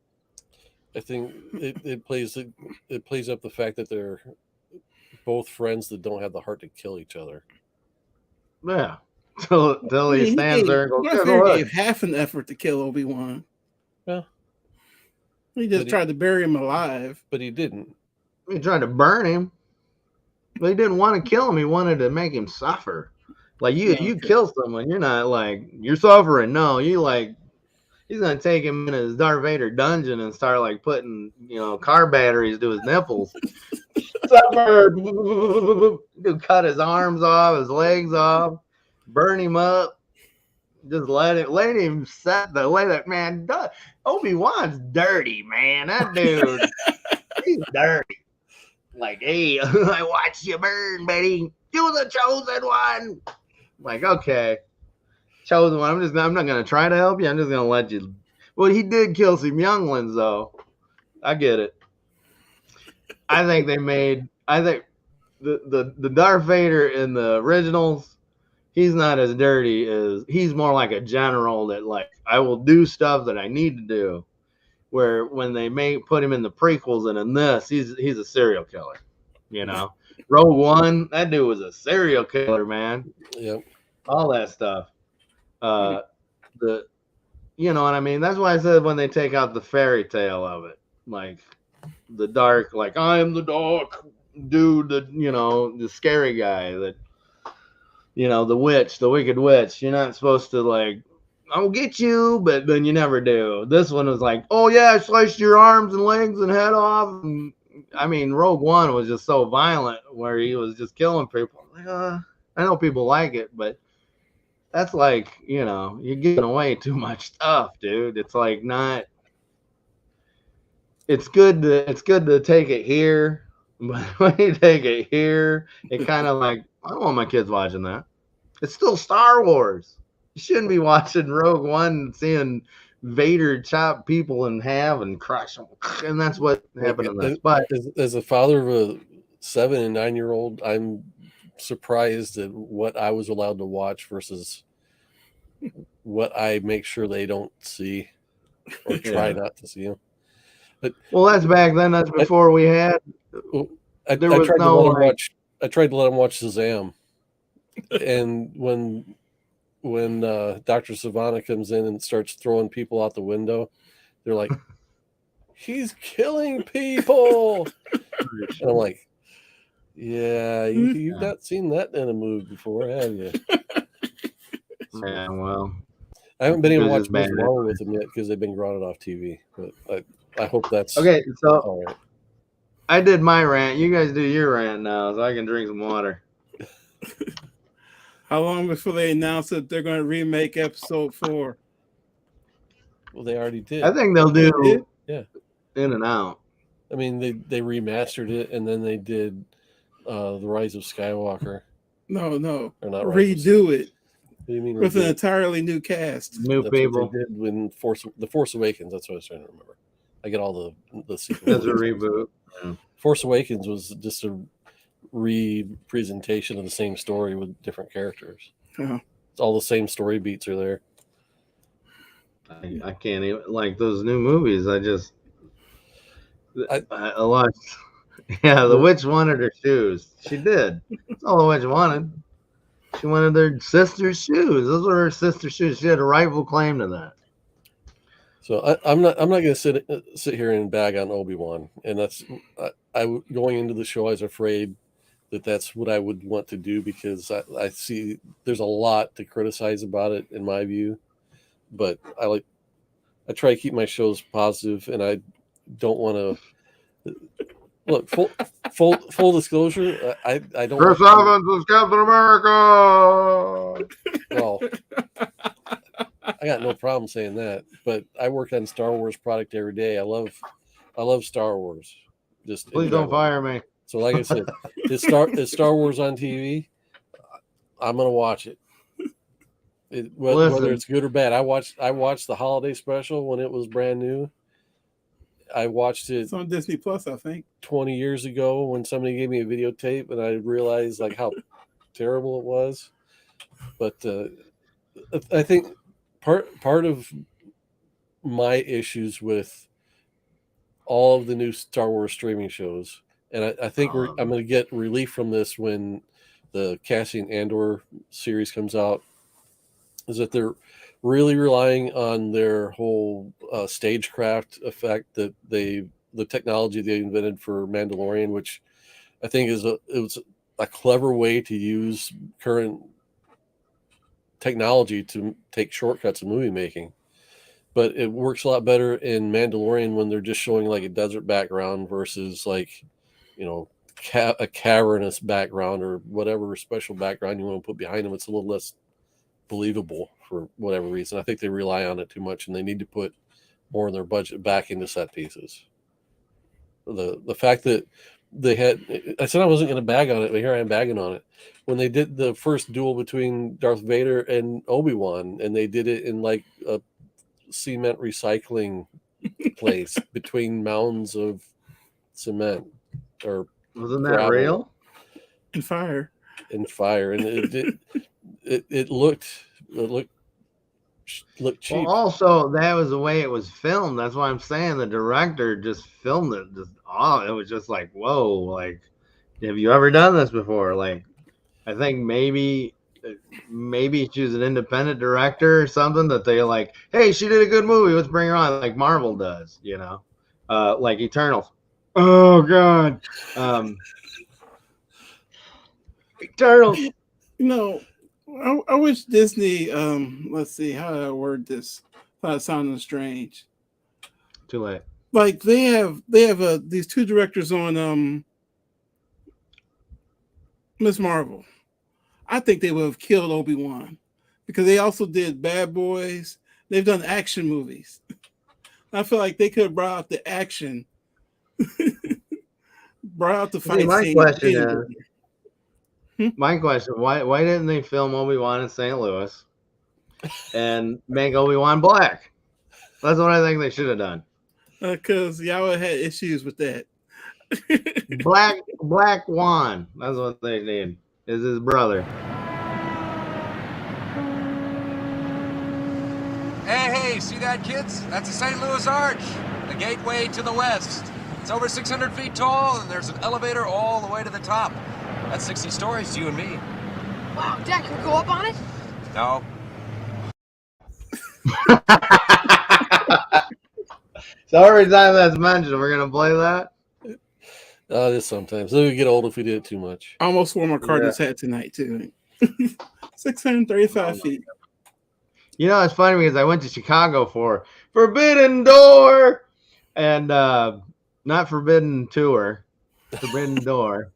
Speaker 1: I think it plays up the fact that they're both friends that don't have the heart to kill each other.
Speaker 3: Yeah. Till he stands there and goes,
Speaker 2: Darth Vader gave half an effort to kill Obi-Wan.
Speaker 1: Yeah.
Speaker 2: He just tried to bury him alive.
Speaker 1: But he didn't.
Speaker 3: He tried to burn him. But he didn't want to kill him. He wanted to make him suffer. Like you kill someone, you're not like you're suffering. No, you like he's gonna take him in his Darth Vader dungeon and start like putting car batteries to his nipples. Suffer. Dude, cut his arms off, his legs off, burn him up. Just let him set the way that man does. Obi-Wan's dirty, man. That dude, he's dirty. Like, hey, I watched you burn, buddy. You're the chosen one. Like, okay, chosen one. I'm not gonna try to help you. I'm just gonna let you. Well, he did kill some younglings, though. I get it. I think the Darth Vader in the originals, he's not as dirty as he's more like a general that like I will do stuff that I need to do. Where when they put him in the prequels and in this, he's a serial killer. Rogue One, that dude was a serial killer, man.
Speaker 1: Yep.
Speaker 3: All that stuff. You know what I mean? That's why I said when they take out the fairy tale of it, like the dark, like I am the dark dude, the scary guy that, the witch, the wicked witch. You're not supposed to like, I'll get you, but then you never do. This one was like, oh yeah, I sliced your arms and legs and head off. And, I mean, Rogue One was just so violent where he was just killing people. Like, I know people like it, but that's like, you're giving away too much stuff, dude. It's like not. It's good to take it here, but when you take it here, it kind of like I don't want my kids watching that. It's still Star Wars. You shouldn't be watching Rogue One and seeing Vader chop people in half and crush them, and that's what happened in this. But
Speaker 1: as a father of a 7 and 9-year-old, I'm surprised at what I was allowed to watch versus what I make sure they don't see or try not to see them. But
Speaker 3: that's back then. That's before we had.
Speaker 1: I tried to let them watch Shazam, and when Dr. Savannah comes in and starts throwing people out the window, they're like, he's killing people. And I'm like, yeah, you've not seen that in a movie before, have you?
Speaker 3: Yeah, well,
Speaker 1: I haven't been able to watch much longer with them yet because they've been grounded off TV. But I hope that's
Speaker 3: okay. So
Speaker 1: all right.
Speaker 3: I did my rant. You guys do your rant now, so I can drink some water.
Speaker 2: How long before they announce that they're going to remake Episode 4?
Speaker 1: Well, they already did.
Speaker 3: I think they'll do
Speaker 1: in
Speaker 3: and out.
Speaker 1: I mean, they remastered it, and then they did The Rise of Skywalker.
Speaker 2: No.
Speaker 1: Or not
Speaker 2: redo it.
Speaker 1: What do you mean
Speaker 2: with an entirely new cast?
Speaker 3: New people.
Speaker 1: What they did when The Force Awakens. That's what I was trying to remember. I get all the sequels.
Speaker 3: That's a reboot. Yeah.
Speaker 1: Force Awakens was just a re-presentation of the same story with different characters.
Speaker 2: Uh-huh.
Speaker 1: All the same story beats are there.
Speaker 3: I can't even like those new movies. I watched. Yeah, the witch wanted her shoes. She did. That's all the witch wanted. She wanted her sister's shoes. Those were her sister's shoes. She had a rightful claim to that.
Speaker 1: So I'm not going to sit here and bag on Obi-Wan, and that's I going into the show. I was afraid that's what I would want to do, because I see there's a lot to criticize about it in my view, but I try to keep my shows positive, and I don't want to look full disclosure. I don't
Speaker 3: Chris
Speaker 1: like
Speaker 3: Evans is Captain America.
Speaker 1: well, I got no problem saying that, but I work on Star Wars product every day. I love Star Wars. Just in
Speaker 3: Please don't
Speaker 1: general.
Speaker 3: fire me.
Speaker 1: So like I said, it's Star Wars on TV. I'm gonna watch it. Whether it's good or bad. I watched the holiday special when it was brand new. I watched it
Speaker 2: It's on Disney Plus, I think.
Speaker 1: 20 years ago when somebody gave me a videotape, and I realized like how terrible it was. But I think part of my issues with all of the new Star Wars streaming shows, and I think I'm going to get relief from this when the Cassian Andor series comes out, is that they're really relying on their whole stagecraft effect that the technology they invented for Mandalorian, which I think it was a clever way to use current technology to take shortcuts in movie making. But it works a lot better in Mandalorian when they're just showing like a desert background versus like, a cavernous background or whatever special background you want to put behind them. It's a little less believable for whatever reason. I think they rely on it too much, and they need to put more of their budget back into set pieces. The fact that they had, I said I wasn't going to bag on it, but here I am bagging on it. When they did the first duel between Darth Vader and Obi-Wan, and they did it in like a cement recycling place between mounds of cement, or
Speaker 3: wasn't that
Speaker 1: gravel
Speaker 3: real?
Speaker 2: And fire.
Speaker 1: And it looked cheap.
Speaker 3: Well, also, that was the way it was filmed. That's why I'm saying the director just filmed it. It was just like, whoa, like, have you ever done this before? Like, I think maybe she was an independent director or something that they like, hey, she did a good movie, let's bring her on, like Marvel does, like Eternals. Oh, God. Eternals.
Speaker 2: I wish Disney, let's see, how do I word this without sounding strange?
Speaker 3: Too late.
Speaker 2: Like they have these two directors on Miss Marvel. I think they would have killed Obi-Wan, because they also did Bad Boys. They've done action movies. I feel like they could have brought out the action, brought out the fight
Speaker 3: my
Speaker 2: scene.
Speaker 3: My question: Why didn't they film Obi-Wan in St. Louis and make Obi-Wan black? That's what I think they should have done.
Speaker 2: Because Yahweh had issues with that.
Speaker 3: Black Wan. That's what they need. Is his brother.
Speaker 4: Hey, see that, kids? That's the St. Louis Arch, the gateway to the west. It's over 600 feet tall, and there's an elevator all the way to the top. That's 60 stories, you and me.
Speaker 5: Wow, Dad, can we go up on it?
Speaker 4: No.
Speaker 3: So every time that's mentioned, we're gonna play that.
Speaker 1: Just sometimes. Then we get old if we did it too much.
Speaker 2: I almost wore my Cardinals hat tonight too. 635 feet.
Speaker 3: It's funny because I went to Chicago for Forbidden Door and not Forbidden Tour, Forbidden Door.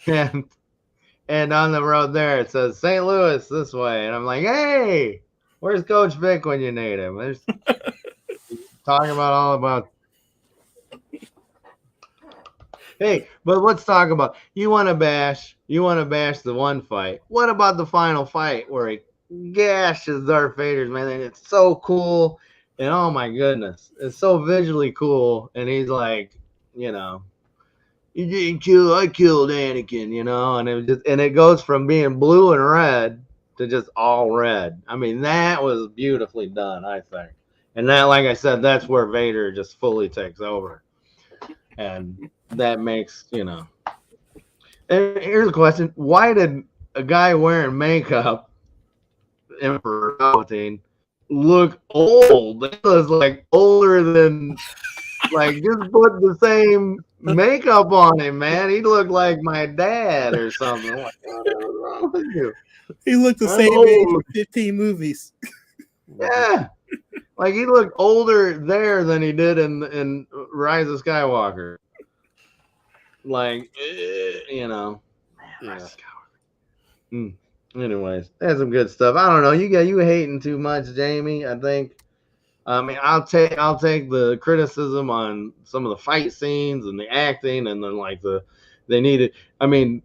Speaker 3: And on the road there it says St. Louis this way, and I'm like, hey, where's Coach Vic when you need him? There's talking about. Hey, but let's talk about, you want to bash the one fight. What about the final fight where he gashes Darth Vader's, man? And it's so cool, and oh my goodness, it's so visually cool. And he's like, you didn't kill, I killed Anakin, and it goes from being blue and red to just all red. I mean, that was beautifully done, I think. And that, like I said, that's where Vader just fully takes over. And that makes, And here's a question. Why did a guy wearing makeup, Emperor Palpatine, look old? It was like older than, like, just put the same makeup on him, man. He looked like my dad or something. I'm like, what is wrong with you?
Speaker 2: He looked the
Speaker 3: I'm
Speaker 2: same
Speaker 3: old.
Speaker 2: age for 15 movies.
Speaker 3: Yeah. Like he looked older there than he did in Rise of Skywalker. Like, you know. Man, Rise of Skywalker. Anyways, that's some good stuff. I don't know. You hating too much, Jamie. I think. I mean, I'll take the criticism on some of the fight scenes and the acting, and then like they needed. I mean,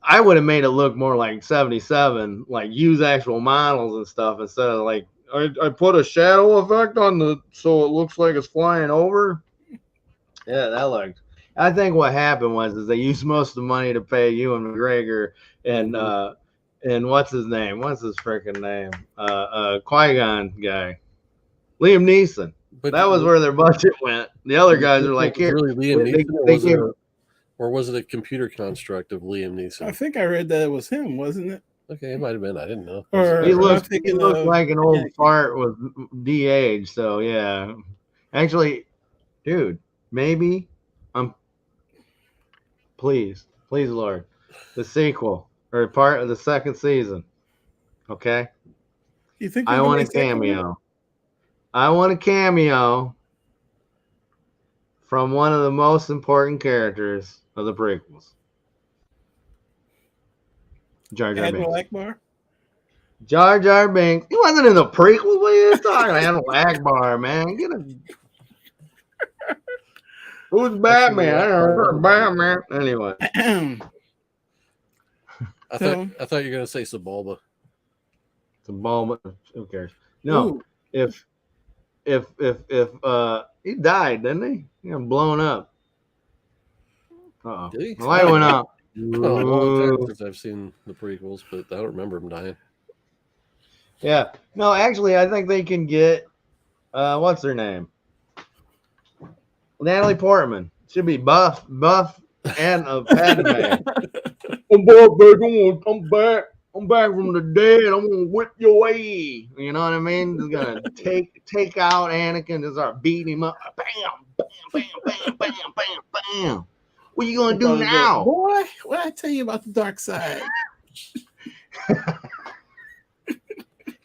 Speaker 3: I would have made it look more like 77, like use actual models and stuff instead of like I put a shadow effect on so it looks like it's flying over. Yeah, that looked. I think what happened was they used most of the money to pay Ewan McGregor and what's his name? What's his freaking name? Qui-Gon guy. Liam Neeson.
Speaker 1: But
Speaker 3: that was where their budget went. The other guys are like, here.
Speaker 1: Really Liam Neeson, or was it a computer construct of Liam Neeson?
Speaker 2: I think I read that it was him, wasn't it?
Speaker 1: Okay, it might have been. I didn't know.
Speaker 3: Or he looked like an old fart with de-age. So yeah, actually, dude, maybe please, Lord, the sequel or part of the second season. Okay.
Speaker 2: You think
Speaker 3: I want a cameo? I want a cameo from one of the most important characters of the prequels. Jar Jar
Speaker 2: Admiral
Speaker 3: Binks.
Speaker 2: Akbar?
Speaker 3: Jar Jar Binks. He wasn't in the prequel. What are you talking? Admiral Akbar, man. Get a. Who's Batman? I don't know. Batman. Anyway.
Speaker 1: I thought you were gonna say Sebulba.
Speaker 3: Sebulba. Who cares? No. Ooh. If he died, didn't he? He got blown up. Uh-oh. The light went out.
Speaker 1: A long time since I've seen the prequels, but I don't remember him dying.
Speaker 3: Yeah. No, actually, I think they can get what's her name? Natalie Portman. Should be buff and a Padme. I'm back, baby. I'm back. I'm back from the dead. I'm gonna whip your way. You know what I mean? They're gonna take out Anakin and start beating him up. Bam, bam, bam, bam, bam, bam, bam. What are you gonna do now?
Speaker 2: Boy, what I tell you about the dark side?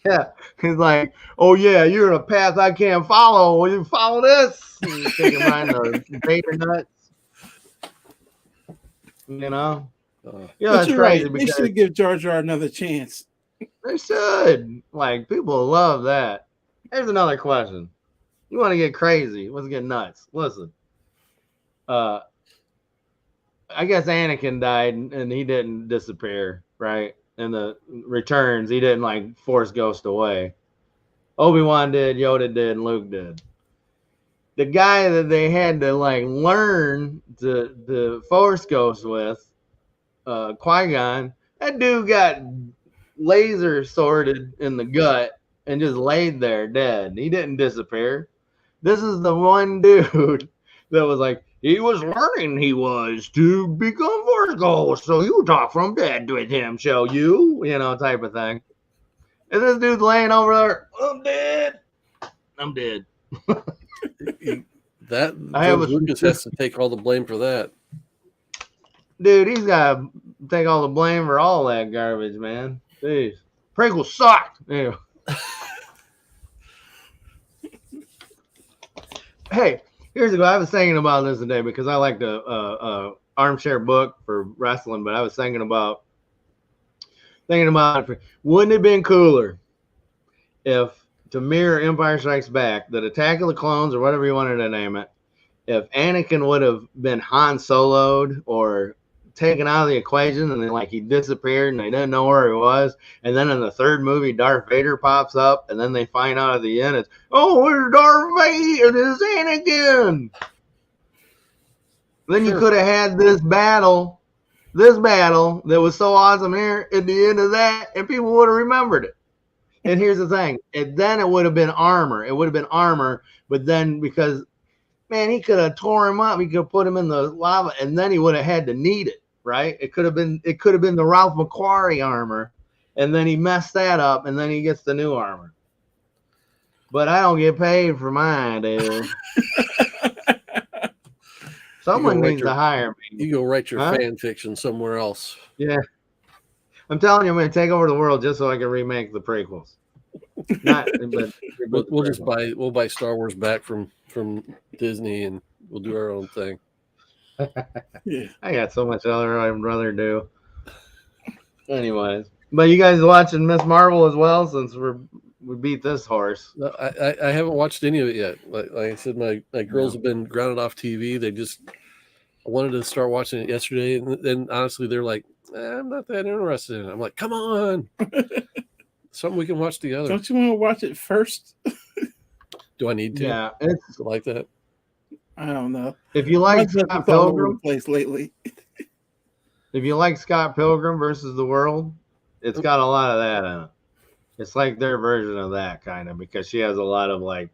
Speaker 3: Yeah. He's like, oh yeah, you're in a path I can't follow. Will you follow this? Taking mine the Vader nuts. You know? Yeah, that's crazy.
Speaker 2: Right. They should give Jar Jar another chance.
Speaker 3: They should. Like, people love that. Here's another question. You want to get crazy? Let's get nuts. Listen. I guess Anakin died and he didn't disappear, right? In the Returns, he didn't like force ghost away. Obi-Wan did, Yoda did, and Luke did. The guy that they had to like learn to force ghost with, Qui-Gon, that dude got laser sorted in the gut and just laid there dead. He didn't disappear. This is the one dude that was like, he was learning to become force ghost, so you talk from dead with him, shall you? You know, type of thing. And this dude's laying over there, I'm dead.
Speaker 1: Lucas has to take all the blame for that.
Speaker 3: Dude, he's got to take all the blame for all that garbage, man. Jeez. Prequel sucked. Anyway. Hey, here's a go. I was thinking about this today because I like the armchair book for wrestling, but I was thinking about wouldn't it have been cooler if, to mirror Empire Strikes Back, the Attack of the Clones or whatever you wanted to name it, if Anakin would have been Han Solo'd or taken out of the equation and then like he disappeared and they didn't know where he was, and then in the third movie Darth Vader pops up and then they find out at the end it's, oh, it's Darth Vader, it's Anakin. Then you could have had this battle that was so awesome here at the end of that, and people would have remembered it. And here's the thing, and then it would have been armor. But then because, man, he could have tore him up, he could have put him in the lava, and then he would have had to need it, right? It could have been the Ralph McQuarrie armor, and then he messed that up, and then he gets the new armor. But I don't get paid for mine, dude. Someone
Speaker 1: write
Speaker 3: needs
Speaker 1: your-
Speaker 3: to hire me.
Speaker 1: You go write your
Speaker 3: Huh?
Speaker 1: fan fiction somewhere else.
Speaker 3: Yeah. I'm telling you, I'm going to take over the world just so I can remake the prequels. Not, but
Speaker 1: We'll buy Star Wars back from Disney, and we'll do our own thing.
Speaker 2: Yeah.
Speaker 3: I got so much other I'd rather do. Anyways, but you guys watching Miss Marvel as well, since we beat this horse.
Speaker 1: No, I haven't watched any of it yet. Like I said, my girls have been grounded off TV. I wanted to start watching it yesterday, and then honestly, they're like, I'm not that interested in it. I'm like, come on, something we can watch together.
Speaker 2: Don't you want to watch it first?
Speaker 1: Do I need to?
Speaker 3: Yeah,
Speaker 1: Is it like that?
Speaker 2: I don't know.
Speaker 3: if you like
Speaker 2: Mine's been
Speaker 3: Scott
Speaker 2: all over
Speaker 3: Pilgrim,
Speaker 2: the place lately.
Speaker 3: if you like Scott Pilgrim versus the World, it's got a lot of that in it. It's like their version of that kind of, because she has a lot of like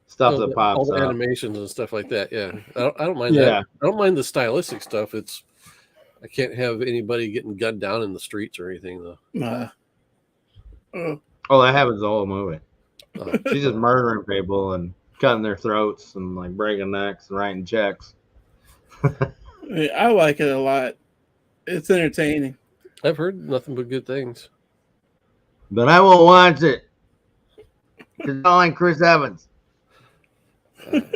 Speaker 3: stuff that pops
Speaker 1: all the
Speaker 3: up.
Speaker 1: animations and stuff like that. Yeah, I don't mind
Speaker 3: Yeah.
Speaker 1: that. I don't mind the stylistic stuff. I can't have anybody getting gunned down in the streets or anything though.
Speaker 3: Oh, that happens the whole movie.
Speaker 1: Uh,
Speaker 3: She's just murdering people and cutting their throats and like breaking necks and writing checks.
Speaker 2: I like it a lot. It's entertaining.
Speaker 1: I've heard nothing but good things.
Speaker 3: But I won't watch it because I don't like Chris Evans.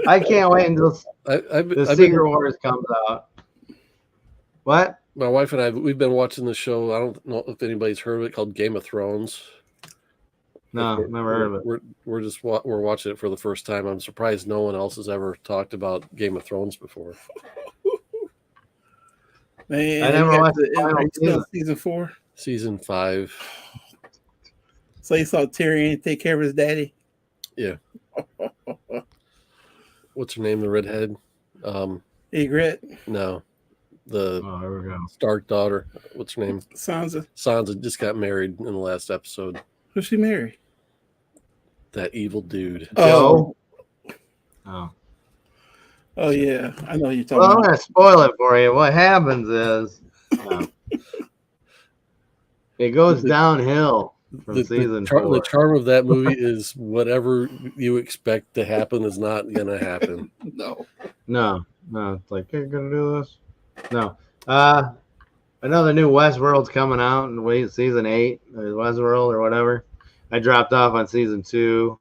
Speaker 3: I can't wait until the Secret Wars comes out. What?
Speaker 1: My wife and we've been watching the show. I don't know if anybody's heard of it, called Game of Thrones.
Speaker 3: No, never heard of it.
Speaker 1: We're watching it for the first time. I'm surprised no one else has ever talked about Game of Thrones before.
Speaker 2: Man,
Speaker 3: I never watched the final season.
Speaker 2: Season 4.
Speaker 1: Season 5.
Speaker 2: So you saw Tyrion take care of his daddy?
Speaker 1: Yeah. What's her name? The redhead?
Speaker 2: Egret?
Speaker 1: No.
Speaker 3: There we go.
Speaker 1: Stark daughter. What's her name?
Speaker 2: Sansa.
Speaker 1: Sansa just got married in the last episode.
Speaker 2: Who's she marry?
Speaker 1: That evil dude.
Speaker 3: Joe.
Speaker 2: Oh yeah, I know you're talking
Speaker 3: Well, I'm
Speaker 2: about.
Speaker 3: going to spoil it for you. What happens is it goes downhill from season 4.
Speaker 1: The charm of that movie is whatever you expect to happen is not going to happen.
Speaker 2: No.
Speaker 3: No, it's like, you're going to do this? No. Another new Westworld's coming out in season 8, or Westworld or whatever. I dropped off on season 2.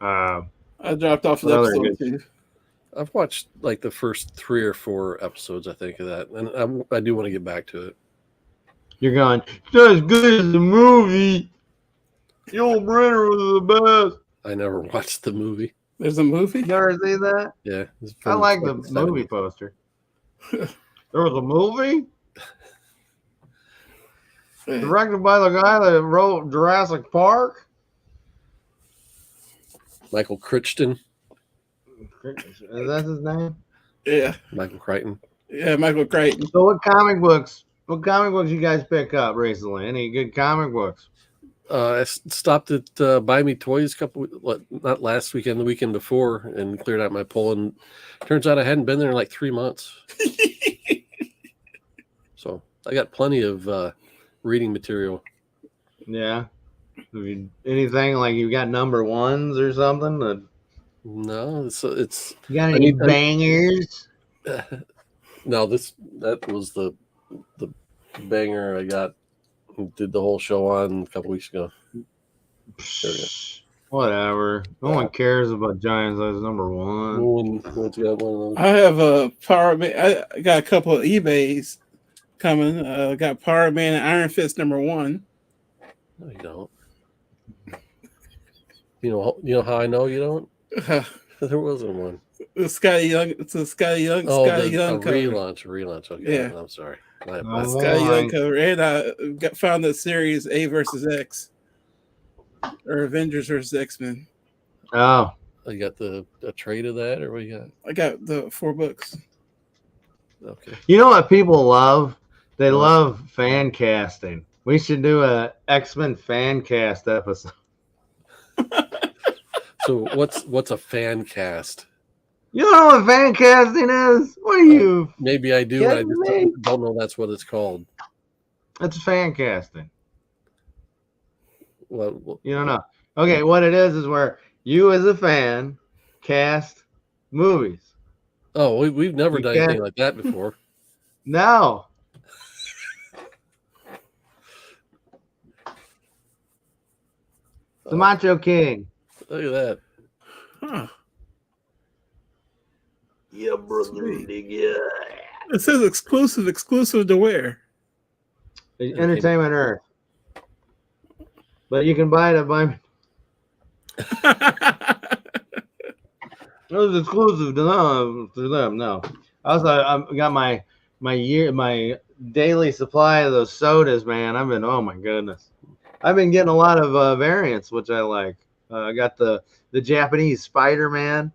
Speaker 2: I dropped off
Speaker 3: Another
Speaker 2: episode
Speaker 3: good-
Speaker 2: 2.
Speaker 1: I've watched like the first 3 or 4 episodes, I think, of that, and I do want to get back to it.
Speaker 3: You're going, it's not as good as the movie. Yul Brynner was the best.
Speaker 1: I never watched the movie.
Speaker 2: There's a movie?
Speaker 3: You ever see that?
Speaker 1: Yeah,
Speaker 3: I like the movie poster. There was a movie? Directed by the guy that wrote Jurassic Park?
Speaker 1: Michael Crichton.
Speaker 3: Is that his name?
Speaker 2: Yeah.
Speaker 1: Michael Crichton.
Speaker 2: Yeah, Michael Crichton.
Speaker 3: So what comic books you guys pick up recently? Any good comic books?
Speaker 1: I stopped at Buy Me Toys not last weekend, the weekend before, and cleared out my pull. And turns out I hadn't been there in like 3 months. So I got plenty of reading material.
Speaker 3: Yeah. Anything like you got number ones or something?
Speaker 1: No, it's
Speaker 3: You got any bangers?
Speaker 1: no. That was the banger I got. Did the whole show on a couple weeks ago.
Speaker 3: Whatever. No one cares about Giant Size number 1.
Speaker 1: No one's got one of those.
Speaker 2: I have a Power Man. I got a couple of eBays coming. Got Power Man and Iron Fist number 1.
Speaker 1: No, you don't. You know how I know you don't? There wasn't one.
Speaker 2: The Scotty Young. It's a Scotty Young.
Speaker 1: Oh,
Speaker 2: Scotty
Speaker 1: a
Speaker 2: Young cover.
Speaker 1: relaunch. Okay,
Speaker 2: Yeah.
Speaker 1: I'm sorry.
Speaker 2: Scotty Young cover, and I found the series A versus X, or Avengers versus X-Men.
Speaker 3: Oh.
Speaker 1: You got a trade of that, or what you got?
Speaker 2: I got the 4 books.
Speaker 1: Okay.
Speaker 3: You know what people love? They love fan casting. We should do a X-Men fan cast episode.
Speaker 1: So what's a fan cast?
Speaker 3: You don't know what fan casting is? What are you?
Speaker 1: Maybe I do. I
Speaker 3: kidding
Speaker 1: just
Speaker 3: me?
Speaker 1: don't know that's what it's called.
Speaker 3: It's fan casting.
Speaker 1: Well,
Speaker 3: You don't know. Okay, what it is where you as a fan cast movies.
Speaker 1: Oh, we've never
Speaker 3: You
Speaker 1: done
Speaker 3: can't-
Speaker 1: anything like that before.
Speaker 3: No. The Macho King.
Speaker 1: Look at that.
Speaker 2: Huh.
Speaker 3: Yeah, brother.
Speaker 2: Sweet.
Speaker 3: Yeah.
Speaker 2: It says exclusive to where?
Speaker 3: Entertainment Earth. But you can buy it at Buy Me. It was exclusive to them. No. Also, I got my daily supply of those sodas, man. Oh my goodness. I've been getting a lot of variants, which I like. I got the Japanese Spider-Man.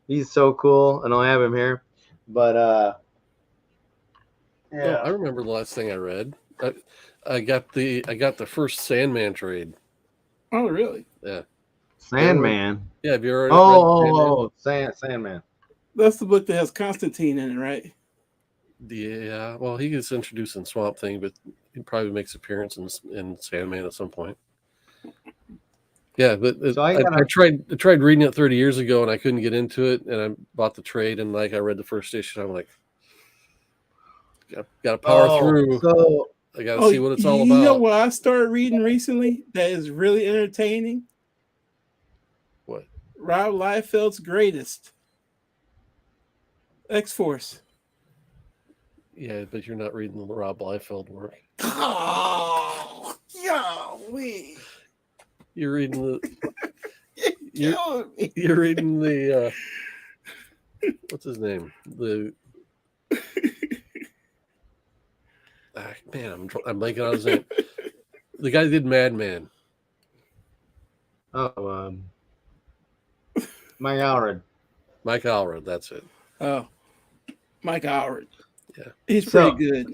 Speaker 3: He's so cool, and I'll have him here. But
Speaker 1: Oh, I remember the last thing I read. I got the first Sandman trade.
Speaker 2: Oh, really?
Speaker 1: Yeah.
Speaker 3: Sandman.
Speaker 1: Yeah, have you ever
Speaker 3: Oh, Sandman.
Speaker 2: That's the book that has Constantine in it, right?
Speaker 1: Yeah, well, he gets introduced in Swamp Thing, but he probably makes appearance in Sandman at some point. Yeah, but
Speaker 3: So
Speaker 1: I tried reading it 30 years ago, and I couldn't get into it, and I bought the trade, and like I read the first issue, I'm like, got to power through.
Speaker 3: So
Speaker 1: I got to see what it's all about.
Speaker 2: You know what I started reading recently that is really entertaining?
Speaker 1: What?
Speaker 2: Rob Liefeld's Greatest. X-Force.
Speaker 1: Yeah, but you're not reading the Rob Liefeld work.
Speaker 2: Oh, golly.
Speaker 1: You're reading the.
Speaker 2: Killing me.
Speaker 1: You're reading the. What's his name? The. Man, I'm blanking on his name. The guy that did Madman.
Speaker 3: Oh, Mike Allred.
Speaker 1: Mike Allred, that's it.
Speaker 2: Oh, Mike Howard.
Speaker 1: Yeah,
Speaker 2: he's pretty good.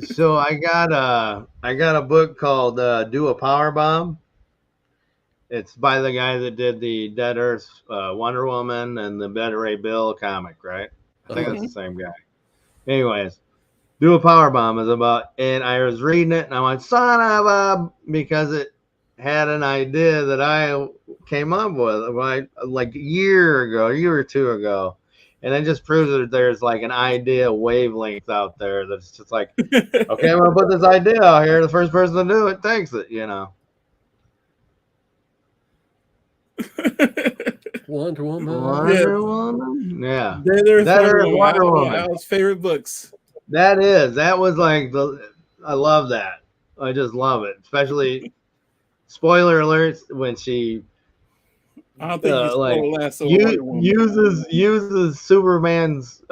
Speaker 3: So I got a book called "Do a Power Bomb." It's by the guy that did the Dead Earth Wonder Woman and the Beta Ray Bill comic, right? I think it's the same guy. Anyways, "Do a Power Bomb" is about, and I was reading it and I went, son of a, because it had an idea that I came up with like a year or two ago. And it just proves that there's like an idea wavelength out there that's just like, okay, I'm going to put this idea out here. The first person to do it takes it, you know.
Speaker 1: Wonder Woman.
Speaker 3: Wonder Woman? Yeah.
Speaker 2: Dead Earth
Speaker 3: Wonder
Speaker 2: One of
Speaker 3: Woman.
Speaker 2: my favorite books.
Speaker 3: That was like, I love that. I just love it. Especially, spoiler alerts, when she
Speaker 2: I don't think
Speaker 3: uses Superman's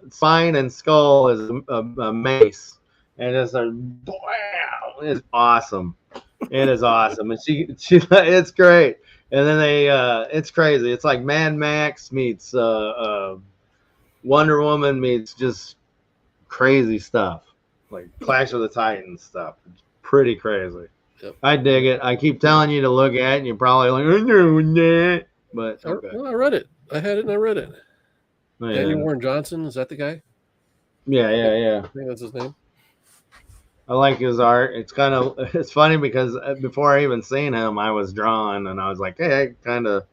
Speaker 3: spine and skull as a mace, and it's like, wow, it's awesome. It is awesome, and she it's great. And then it's crazy. It's like Mad Max meets Wonder Woman meets just crazy stuff, like Clash of the Titans stuff. It's pretty crazy.
Speaker 1: Yep.
Speaker 3: I dig it. I keep telling you to look at it, and you're probably like, I know that. But okay.
Speaker 1: Well, I read it. I had it and I read it.
Speaker 3: Oh, yeah.
Speaker 1: Daniel Warren Johnson, is that the guy?
Speaker 3: Yeah.
Speaker 1: I think that's his name.
Speaker 3: I like his art. It's funny because before I even seen him, I was drawing, and I was like, hey, I kind of,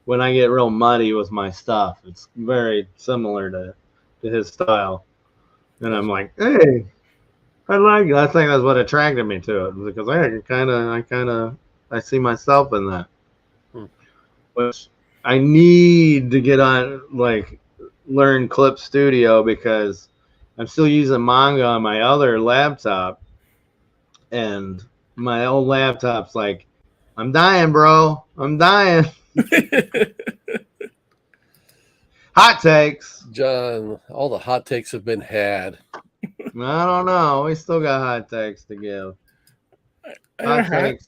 Speaker 3: when I get real muddy with my stuff, it's very similar to his style. And I'm like, hey, I like it. I think that's what attracted me to it, because I see myself in that. Which I need to get on, like, learn Clip Studio, because I'm still using manga on my other laptop, and my old laptop's like, I'm dying, bro. I'm dying. Hot takes.
Speaker 1: John, all the hot takes have been had.
Speaker 3: I don't know. We still got hot takes to give. Hot takes.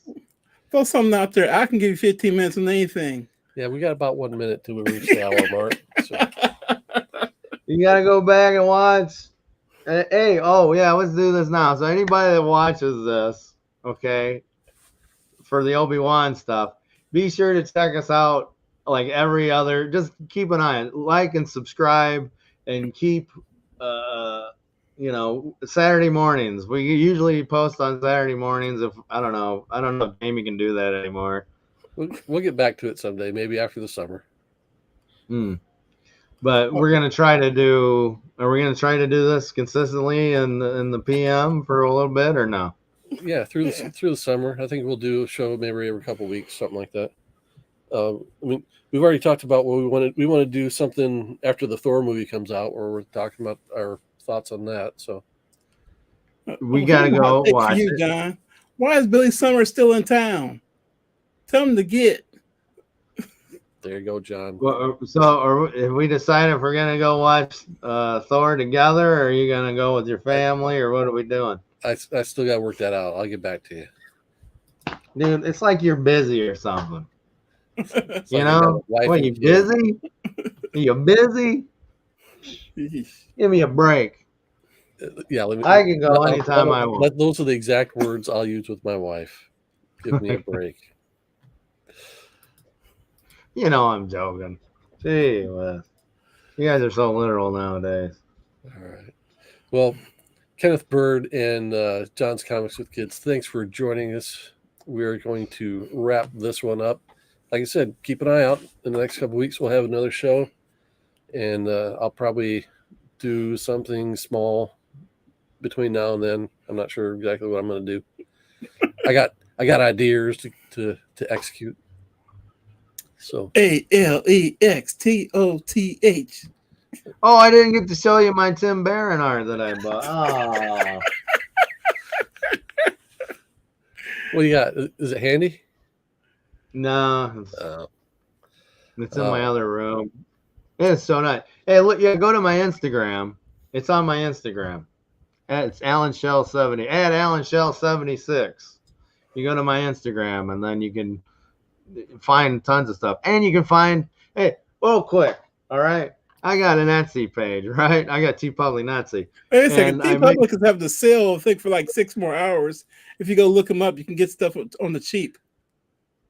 Speaker 2: Throw something out there. I can give you 15 minutes on anything.
Speaker 1: Yeah, we got about 1 minute till we reach the hour mark. So.
Speaker 3: You got to go back and watch. Hey, let's do this now. So anybody that watches this, okay, for the Obi-Wan stuff, be sure to check us out like every other. Just keep an eye on it. Like and subscribe, and keep, Saturday mornings. We usually post on Saturday mornings. If I don't know if Amy can do that anymore.
Speaker 1: We'll get back to it someday, maybe after the summer.
Speaker 3: But we're gonna try to do. Are we gonna try to do this consistently in the PM for a little bit or no?
Speaker 1: Yeah, through the summer, I think we'll do a show maybe every couple of weeks, something like that. I mean, we've already talked about what we wanted. We want to do something after the Thor movie comes out, where we're talking about our thoughts on that. So
Speaker 3: We gotta
Speaker 2: here's a hot
Speaker 3: go
Speaker 2: take for
Speaker 3: watch
Speaker 2: you,
Speaker 3: it.
Speaker 2: John. Why is Billy Summers still in town? Tell him to get.
Speaker 1: there you go, John.
Speaker 3: Well, so if we decide if we're gonna go watch Thor together, or are you gonna go with your family, or what are we doing?
Speaker 1: I still got to work that out. I'll get back to you.
Speaker 3: Dude, it's like you're busy or something.
Speaker 1: It's
Speaker 3: You
Speaker 1: like I got a
Speaker 3: know?
Speaker 1: wife
Speaker 3: What,
Speaker 1: and
Speaker 3: you
Speaker 1: kid.
Speaker 3: busy? You busy? Give me a break.
Speaker 1: Yeah,
Speaker 3: I can go anytime I want.
Speaker 1: Those are the exact words I'll use with my wife. Give me a break.
Speaker 3: You know I'm joking. Gee whiz. You guys are so literal nowadays.
Speaker 1: All right. Well, Kenneth Bird and John's Comics with Kids, thanks for joining us. We are going to wrap this one up. Like I said, keep an eye out. In the next couple of weeks, we'll have another show, and I'll probably do something small between now and then. I'm not sure exactly what I'm going to do. I got ideas to execute. So
Speaker 2: ALEXTOTH.
Speaker 3: Oh, I didn't get to show you my Tim Barron art that I bought. Oh.
Speaker 1: what do you got? Is it handy?
Speaker 3: No, it's in my
Speaker 1: Oh.
Speaker 3: other room. It's so nice. Hey, look, yeah, go to my Instagram. It's on my Instagram. It's Alan Shell 70 at Alan Shell 76. You go to my Instagram and then you can find tons of stuff. And you can find, hey, real quick, all right. I got an Etsy page, right? I got TeePublic Nazi.
Speaker 2: Wait a second.
Speaker 3: And I
Speaker 2: TeePublic is having the sale, I think, for like 6 more hours. If you go look them up, you can get stuff on the cheap.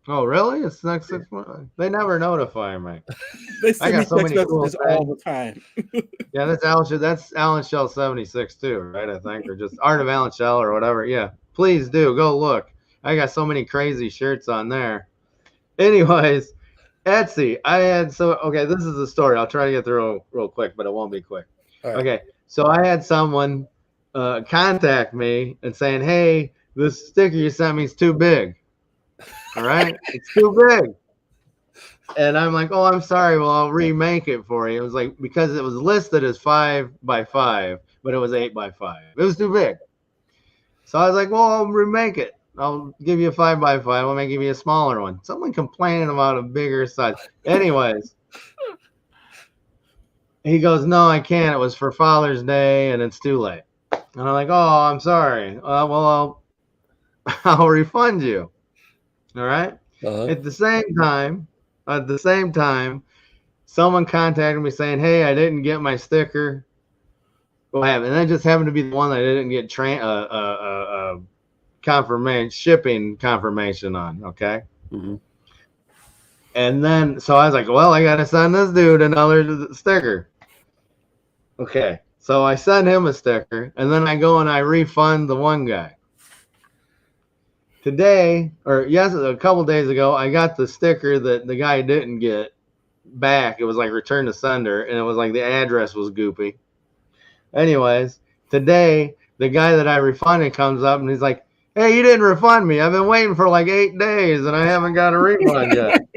Speaker 3: Oh, really? It's next 6 months. They never notify me.
Speaker 2: They
Speaker 3: I
Speaker 2: send me
Speaker 3: got so
Speaker 2: text
Speaker 3: many cool
Speaker 2: messages all the time.
Speaker 3: Yeah, that's Alan Shell 76 too, right? I think, or just Art of Alan Shell or whatever. Yeah, please do go look. I got so many crazy shirts on there. Anyways, Etsy. Okay, this is the story. I'll try to get through real quick, but it won't be quick.
Speaker 1: All right.
Speaker 3: Okay, so I had someone contact me and saying, "Hey, this sticker you sent me is too big. All right, it's too big." And I'm like, "Oh, I'm sorry. Well, I'll remake it for you." It was like, because it was listed as 5x5, but it was 8x5. It was too big. So I was like, "Well, I'll remake it. I'll give you a 5x5. I'm gonna give you a smaller one." Someone complaining about a bigger size. Anyways, he goes, "No, I can't. It was for Father's Day, and it's too late." And I'm like, "Oh, I'm sorry. Well, I'll refund you." All right.
Speaker 1: Uh-huh.
Speaker 3: At the same time, someone contacted me saying, "Hey, I didn't get my sticker." What happened? And that just happened to be the one that I didn't get shipping confirmation on. Okay.
Speaker 1: Mm-hmm.
Speaker 3: And then, so I was like, "Well, I gotta send this dude another sticker." Okay. So I send him a sticker, and then I go and I refund the one guy. Today, a couple days ago, I got the sticker that the guy didn't get back. It was like return to sender, and it was like the address was goopy. Anyways, today, the guy that I refunded comes up and he's like, "Hey, you didn't refund me. I've been waiting for like 8 days and I haven't got a refund yet."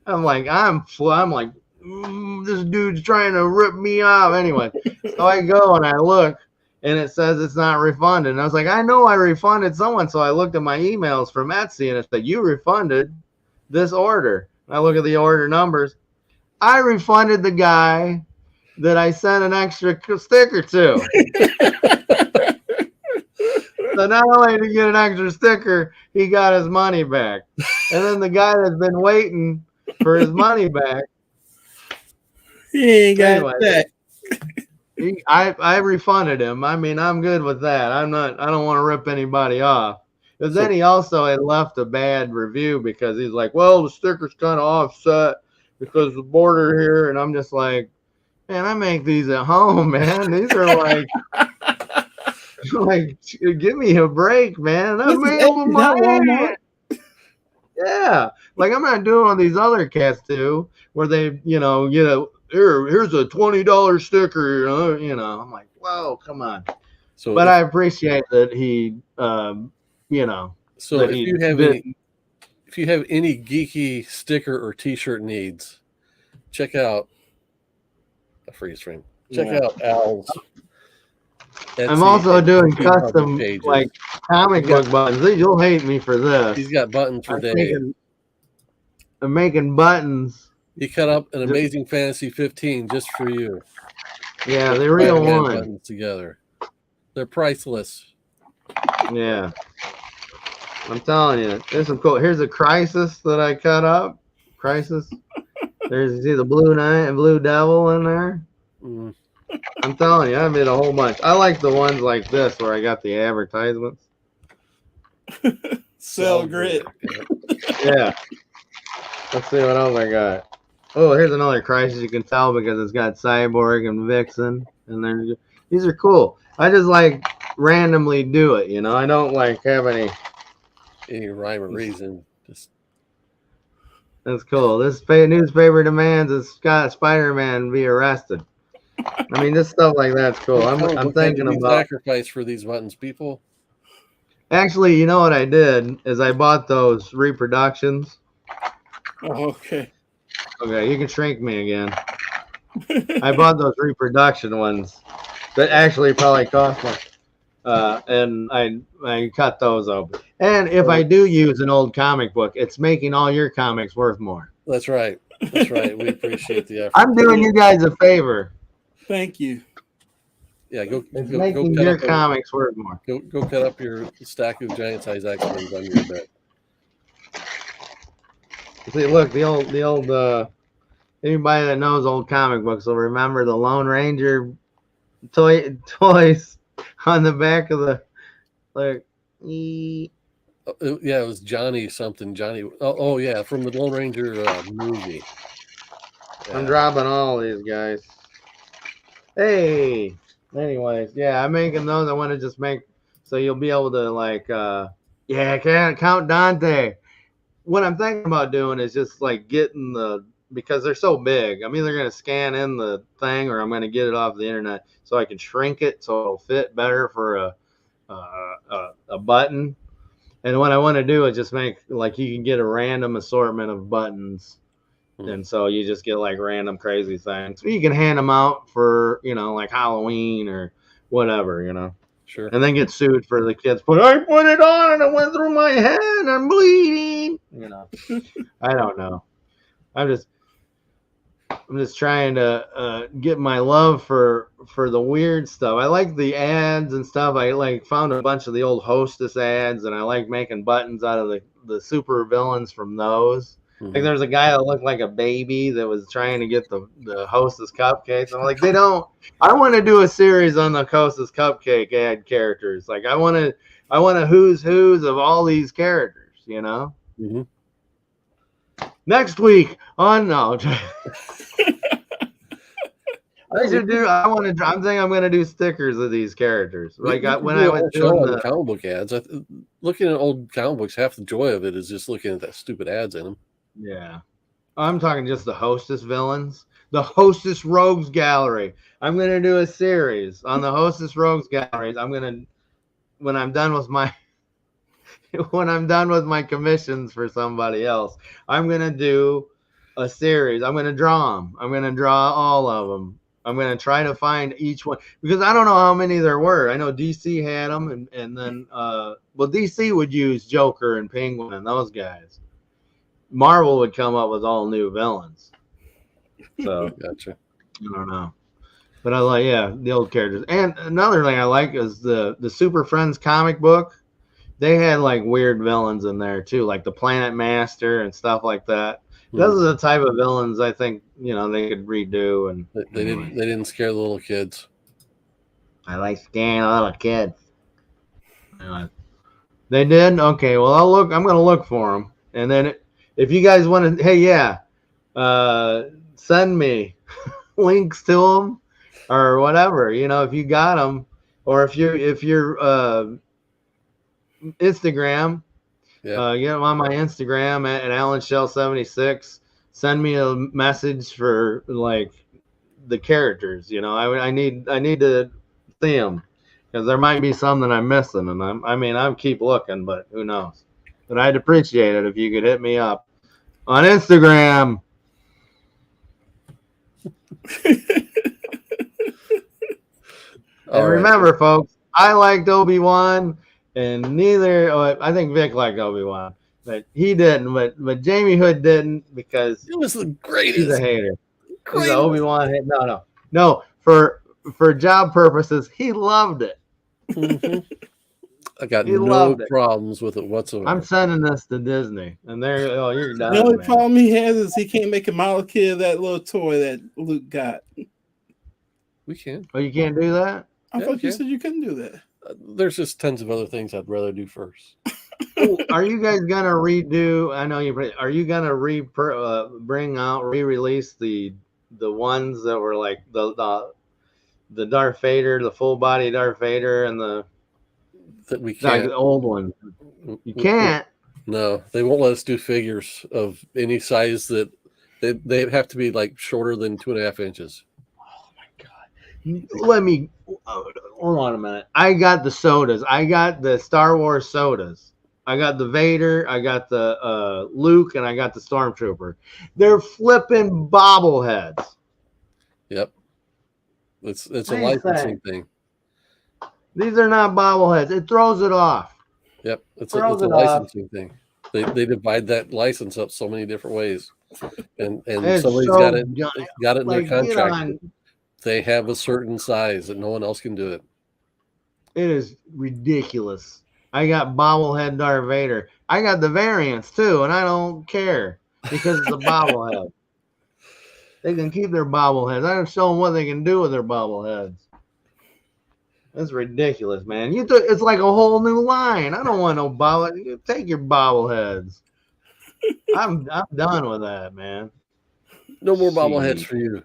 Speaker 3: I'm like, this dude's trying to rip me off. Anyway, so I go and I look, and it says it's not refunded. And I was like, I know I refunded someone. So I looked at my emails from Etsy, and it said, "You refunded this order." And I look at the order numbers. I refunded the guy that I sent an extra sticker to. So not only did he get an extra sticker, he got his money back. And then the guy that's been waiting for his money back,
Speaker 2: He ain't got
Speaker 3: Anyway.
Speaker 2: that.
Speaker 3: I refunded him. I mean, I'm good with that. I don't want to rip anybody off. Because then he also had left a bad review because he's like, "Well, the sticker's kind of offset because the border here." And I'm just like, "Man, I make these at home, man. These are like, give me a break, man. I made them with my hand." Yeah, like I'm not doing what these other cats do, where they, get here's a $20 sticker. You know, I'm like, whoa, come on.
Speaker 1: So,
Speaker 3: But I appreciate that he, you know,
Speaker 1: so
Speaker 3: that
Speaker 1: if
Speaker 3: he
Speaker 1: you have
Speaker 3: did.
Speaker 1: any geeky sticker or T-shirt needs, check out a freeze frame. Check
Speaker 3: Yeah.
Speaker 1: out Al's.
Speaker 3: I'm
Speaker 1: Etsy
Speaker 3: also
Speaker 1: and
Speaker 3: doing
Speaker 1: YouTube
Speaker 3: custom
Speaker 1: pages.
Speaker 3: like comic
Speaker 1: He's got-
Speaker 3: book buttons. You'll hate me for this.
Speaker 1: He's got buttons for days.
Speaker 3: I'm making buttons.
Speaker 1: He cut up an Amazing Fantasy 15 just for you.
Speaker 3: Yeah,
Speaker 1: With
Speaker 3: the real
Speaker 1: Spider-Man
Speaker 3: one.
Speaker 1: buttons together. They're priceless.
Speaker 3: Yeah. I'm telling you, there's some cool. Here's a Crisis that I cut up. Crisis. There's you see the Blue Knight and Blue Devil in there.
Speaker 1: Mm.
Speaker 3: I'm telling you, I made a whole bunch. I like the ones like this where I got the advertisements.
Speaker 2: Cell grid.
Speaker 3: Yeah. Let's see what else I got. Oh, here's another Crisis. You can tell because it's got Cyborg and Vixen, and these are cool. I just like randomly do it, you know. I don't like have any
Speaker 1: rhyme or reason. Just
Speaker 3: That's cool. This newspaper demands that Spider-Man be arrested. I mean, this stuff like that's cool. I'm thinking about
Speaker 1: sacrifice for these buttons, people.
Speaker 3: Actually, you know what I did is I bought those reproductions.
Speaker 2: Oh, okay.
Speaker 3: Okay, you can shrink me again. I bought those reproduction ones that actually probably cost me. And I cut those open. And if I do use an old comic book, it's making all your comics worth more.
Speaker 1: That's right. That's right. We appreciate the effort.
Speaker 3: I'm doing you guys a favor.
Speaker 2: Thank you.
Speaker 1: Yeah, go
Speaker 3: making
Speaker 1: cut
Speaker 3: your
Speaker 1: up
Speaker 3: comics worth more.
Speaker 1: Go cut up your stack of giant size X-Men on your bed.
Speaker 3: See, look, the old anybody that knows old comic books will remember the Lone Ranger toys on the back of the like.
Speaker 1: Yeah, it was Johnny something. Johnny. Oh yeah, from the Lone Ranger movie. Yeah.
Speaker 3: I'm dropping all these guys. Hey. Anyways, yeah, I'm making those. I want to just make so you'll be able to like can't count Dante. What I'm thinking about doing is just like getting because they're so big. I'm either gonna scan in the thing or I'm gonna get it off the internet so I can shrink it so it'll fit better for a button. And what I want to do is just make like you can get a random assortment of buttons. And so you just get like random crazy things. You can hand them out for, like Halloween or whatever,
Speaker 1: Sure.
Speaker 3: And then get sued for the kids. But I put it on and it went through my head. I'm bleeding. I don't know. I'm just trying to get my love for the weird stuff. I like the ads and stuff. I like found a bunch of the old Hostess ads, and I like making buttons out of the super villains from those. Mm-hmm. Like there's a guy that looked like a baby that was trying to get the Hostess cupcakes. I'm like, I want to do a series on the Hostess cupcake ad characters. Like I want to who's of all these characters,
Speaker 1: Mm-hmm.
Speaker 3: Next week on no. I'm thinking I'm going to do stickers of these characters. Like when I was doing the
Speaker 1: comic book ads, looking at old comic books, half the joy of it is just looking at that stupid ads in them.
Speaker 3: Yeah. I'm talking just the Hostess villains, the Hostess Rogues Gallery. I'm going to do a series on the Hostess Rogues Galleries. When I'm done with my commissions for somebody else, I'm going to do a series. I'm going to draw them. I'm going to draw all of them. I'm going to try to find each one because I don't know how many there were. I know DC had them and then, DC would use Joker and Penguin and those guys. Marvel would come up with all new villains. So,
Speaker 1: gotcha.
Speaker 3: I don't know. But I like, the old characters. And another thing I like is the Super Friends comic book. They had like weird villains in there too, like the Planet Master and stuff like that. Those are the type of villains I think they could redo. And
Speaker 1: they didn't scare the little kids.
Speaker 3: I like scaring little kids. They did. Okay, well I'm gonna look for them, and then if you guys want to, send me links to them or whatever. If you got them, or if you're Instagram. Yeah. Get them on my Instagram at AlanShell76. Send me a message for like the characters. You know, I need to see them because there might be some that I'm missing, and I'm keep looking, but who knows? But I'd appreciate it if you could hit me up on Instagram. And remember, folks, I liked Obi-Wan, and neither. I think Vic liked Obi-Wan, but he didn't. But Jamie Hood didn't because
Speaker 1: It was the greatest.
Speaker 3: he's a hater. He's an Obi-Wan hater. No. For job purposes, he loved it.
Speaker 1: Mm-hmm. I got no problems with it whatsoever.
Speaker 3: I'm sending this to Disney, and you're done.
Speaker 2: The only problem he has is he can't make a model kit of that little toy that Luke got.
Speaker 1: We can.
Speaker 3: Oh, you can't do that?
Speaker 2: I thought you said you couldn't do that.
Speaker 1: There's just tons of other things I'd rather do first.
Speaker 3: Are you guys gonna redo? I know you. Are you gonna re-release the ones that were like the Darth Vader, the full body Darth Vader, and the
Speaker 1: that we can't.
Speaker 3: Like the old one. You can't.
Speaker 1: No, they won't let us do figures of any size that they have to be like shorter than 2.5 inches.
Speaker 3: Let me hold on a minute. I got the sodas. I got the Star Wars sodas. I got the Vader. I got the Luke, and I got the Stormtrooper. They're flipping bobbleheads.
Speaker 1: Yep, it's a licensing thing.
Speaker 3: These are not bobbleheads. It throws it off.
Speaker 1: Yep, it's a licensing thing. They divide that license up so many different ways, and somebody's got it in their contract. They have a certain size that no one else can do it.
Speaker 3: It is ridiculous. I got bobblehead Darth Vader. I got the variants too, and I don't care because it's a bobblehead. They can keep their bobbleheads. I don't show them what they can do with their bobbleheads. That's ridiculous, man. It's like a whole new line. I don't want no bobblehead. Take your bobbleheads. I'm done with that, man.
Speaker 1: No more bobbleheads for you.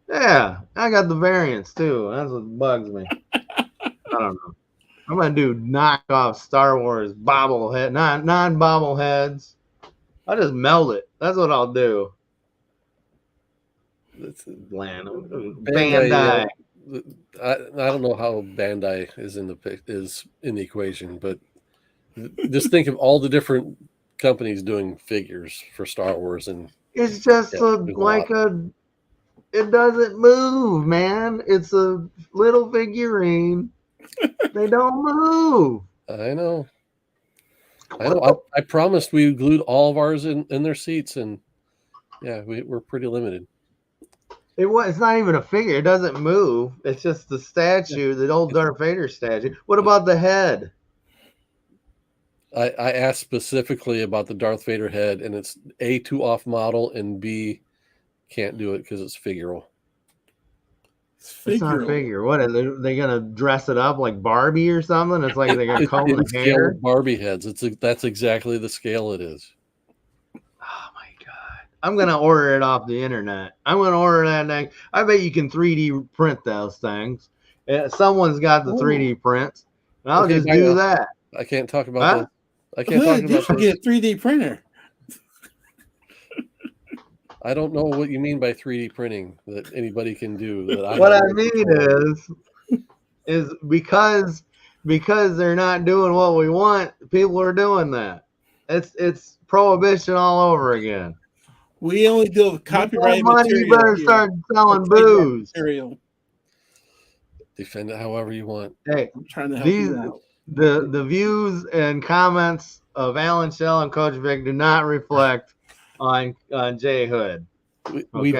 Speaker 3: Yeah, I got the variants too. That's what bugs me. I don't know. I'm gonna do knockoff Star Wars bobblehead, non-bobbleheads. I'll just melt it. That's what I'll do. Bandai.
Speaker 1: I don't know how Bandai is in the equation, but just think of all the different companies doing figures for Star Wars, and
Speaker 3: it's just it doesn't move, man. It's a little figurine. They don't move.
Speaker 1: I know. I promised we glued all of ours in their seats, and yeah, we're pretty limited.
Speaker 3: It's not even a figure. It doesn't move. It's just the statue, the old Darth Vader statue. What about the head?
Speaker 1: I asked specifically about the Darth Vader head, and it's A, too off model, and B, can't do it because it's figural.
Speaker 3: It's not a figure. What are they gonna dress it up like Barbie or something? It's like they're gonna comb the hair.
Speaker 1: Barbie heads. That's exactly the scale it is.
Speaker 3: Oh my god! I'm gonna order it off the internet. I'm gonna order that thing. I bet you can 3D print those things. Someone's got the 3D prints, and I'll just do that.
Speaker 1: I can't talk about that. I can't talk about
Speaker 2: you should get a 3D printer.
Speaker 3: I
Speaker 1: don't know what you mean by 3D printing that anybody can do.
Speaker 3: What I mean is because they're not doing what we want, people are doing that. It's prohibition all over again.
Speaker 2: We only do copyright material.
Speaker 3: You better start selling booze.
Speaker 1: Defend it however you want.
Speaker 3: Hey,
Speaker 2: I'm trying to help you out.
Speaker 3: The views and comments of Alan Shell and Coach Vic do not reflect on Jay Hood.
Speaker 1: We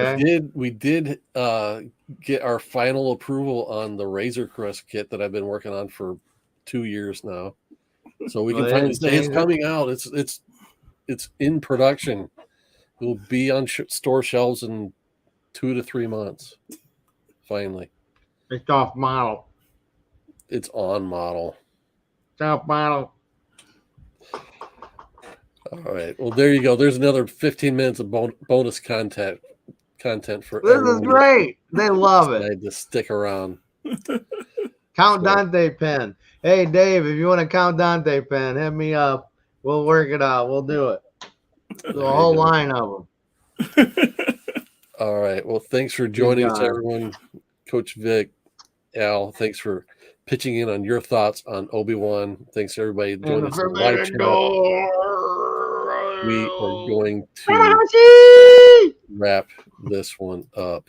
Speaker 1: did get our final approval on the Razor Crest kit that I've been working on for 2 years now, so we can finally say it's coming out. It's in production. It will be on store shelves in 2 to 3 months. Finally,
Speaker 3: it's off model.
Speaker 1: It's on model.
Speaker 3: It's off model.
Speaker 1: All right. Well, there you go. There's another 15 minutes of bonus content for
Speaker 3: this is great. They love it.
Speaker 1: To stick around.
Speaker 3: Count Dante pen. Hey, Dave, if you want to count Dante pen, hit me up. We'll work it out. We'll do it. The whole line of them.
Speaker 1: All right. Well, thanks for joining us,
Speaker 3: God.
Speaker 1: everyone. Coach Vic, Al, thanks for pitching in on your thoughts on Obi-Wan. Thanks everybody joining us in the live chat. We are going to wrap this one up.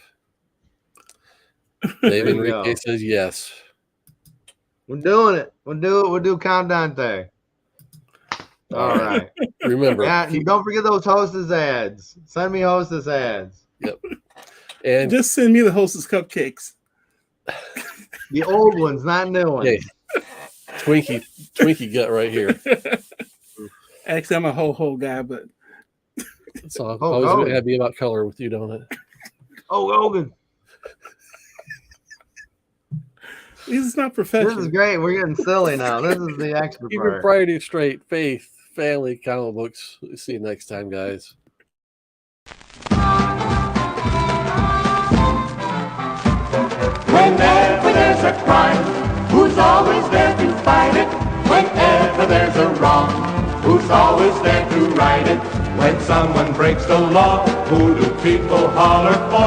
Speaker 1: Dave
Speaker 3: There you
Speaker 1: Enrique
Speaker 3: go.
Speaker 1: says yes.
Speaker 3: We're doing it. We'll do countdown thing. All right.
Speaker 1: Remember,
Speaker 3: Yeah, and don't forget those hostess ads. Send me hostess ads.
Speaker 1: Yep. And
Speaker 2: Just send me the Hostess cupcakes.
Speaker 3: The old ones, not new ones.
Speaker 1: hey, Twinkie gut right here.
Speaker 2: Actually, I'm a ho guy, but
Speaker 1: It's all,
Speaker 3: Oh,
Speaker 1: always
Speaker 3: Hogan.
Speaker 1: going to be about color with you, don't it?
Speaker 3: Oh, Hogan.
Speaker 2: this is not
Speaker 3: This
Speaker 2: professional.
Speaker 3: is great. We're getting silly now. This is the extra
Speaker 1: Keep your
Speaker 3: part.
Speaker 1: priorities straight. Faith, family, comic books. See you next time, guys.
Speaker 6: Whenever there's a crime, who's always there to fight it? Whenever there's a wrong, who's always there to right it? When someone breaks the law, who do people holler for?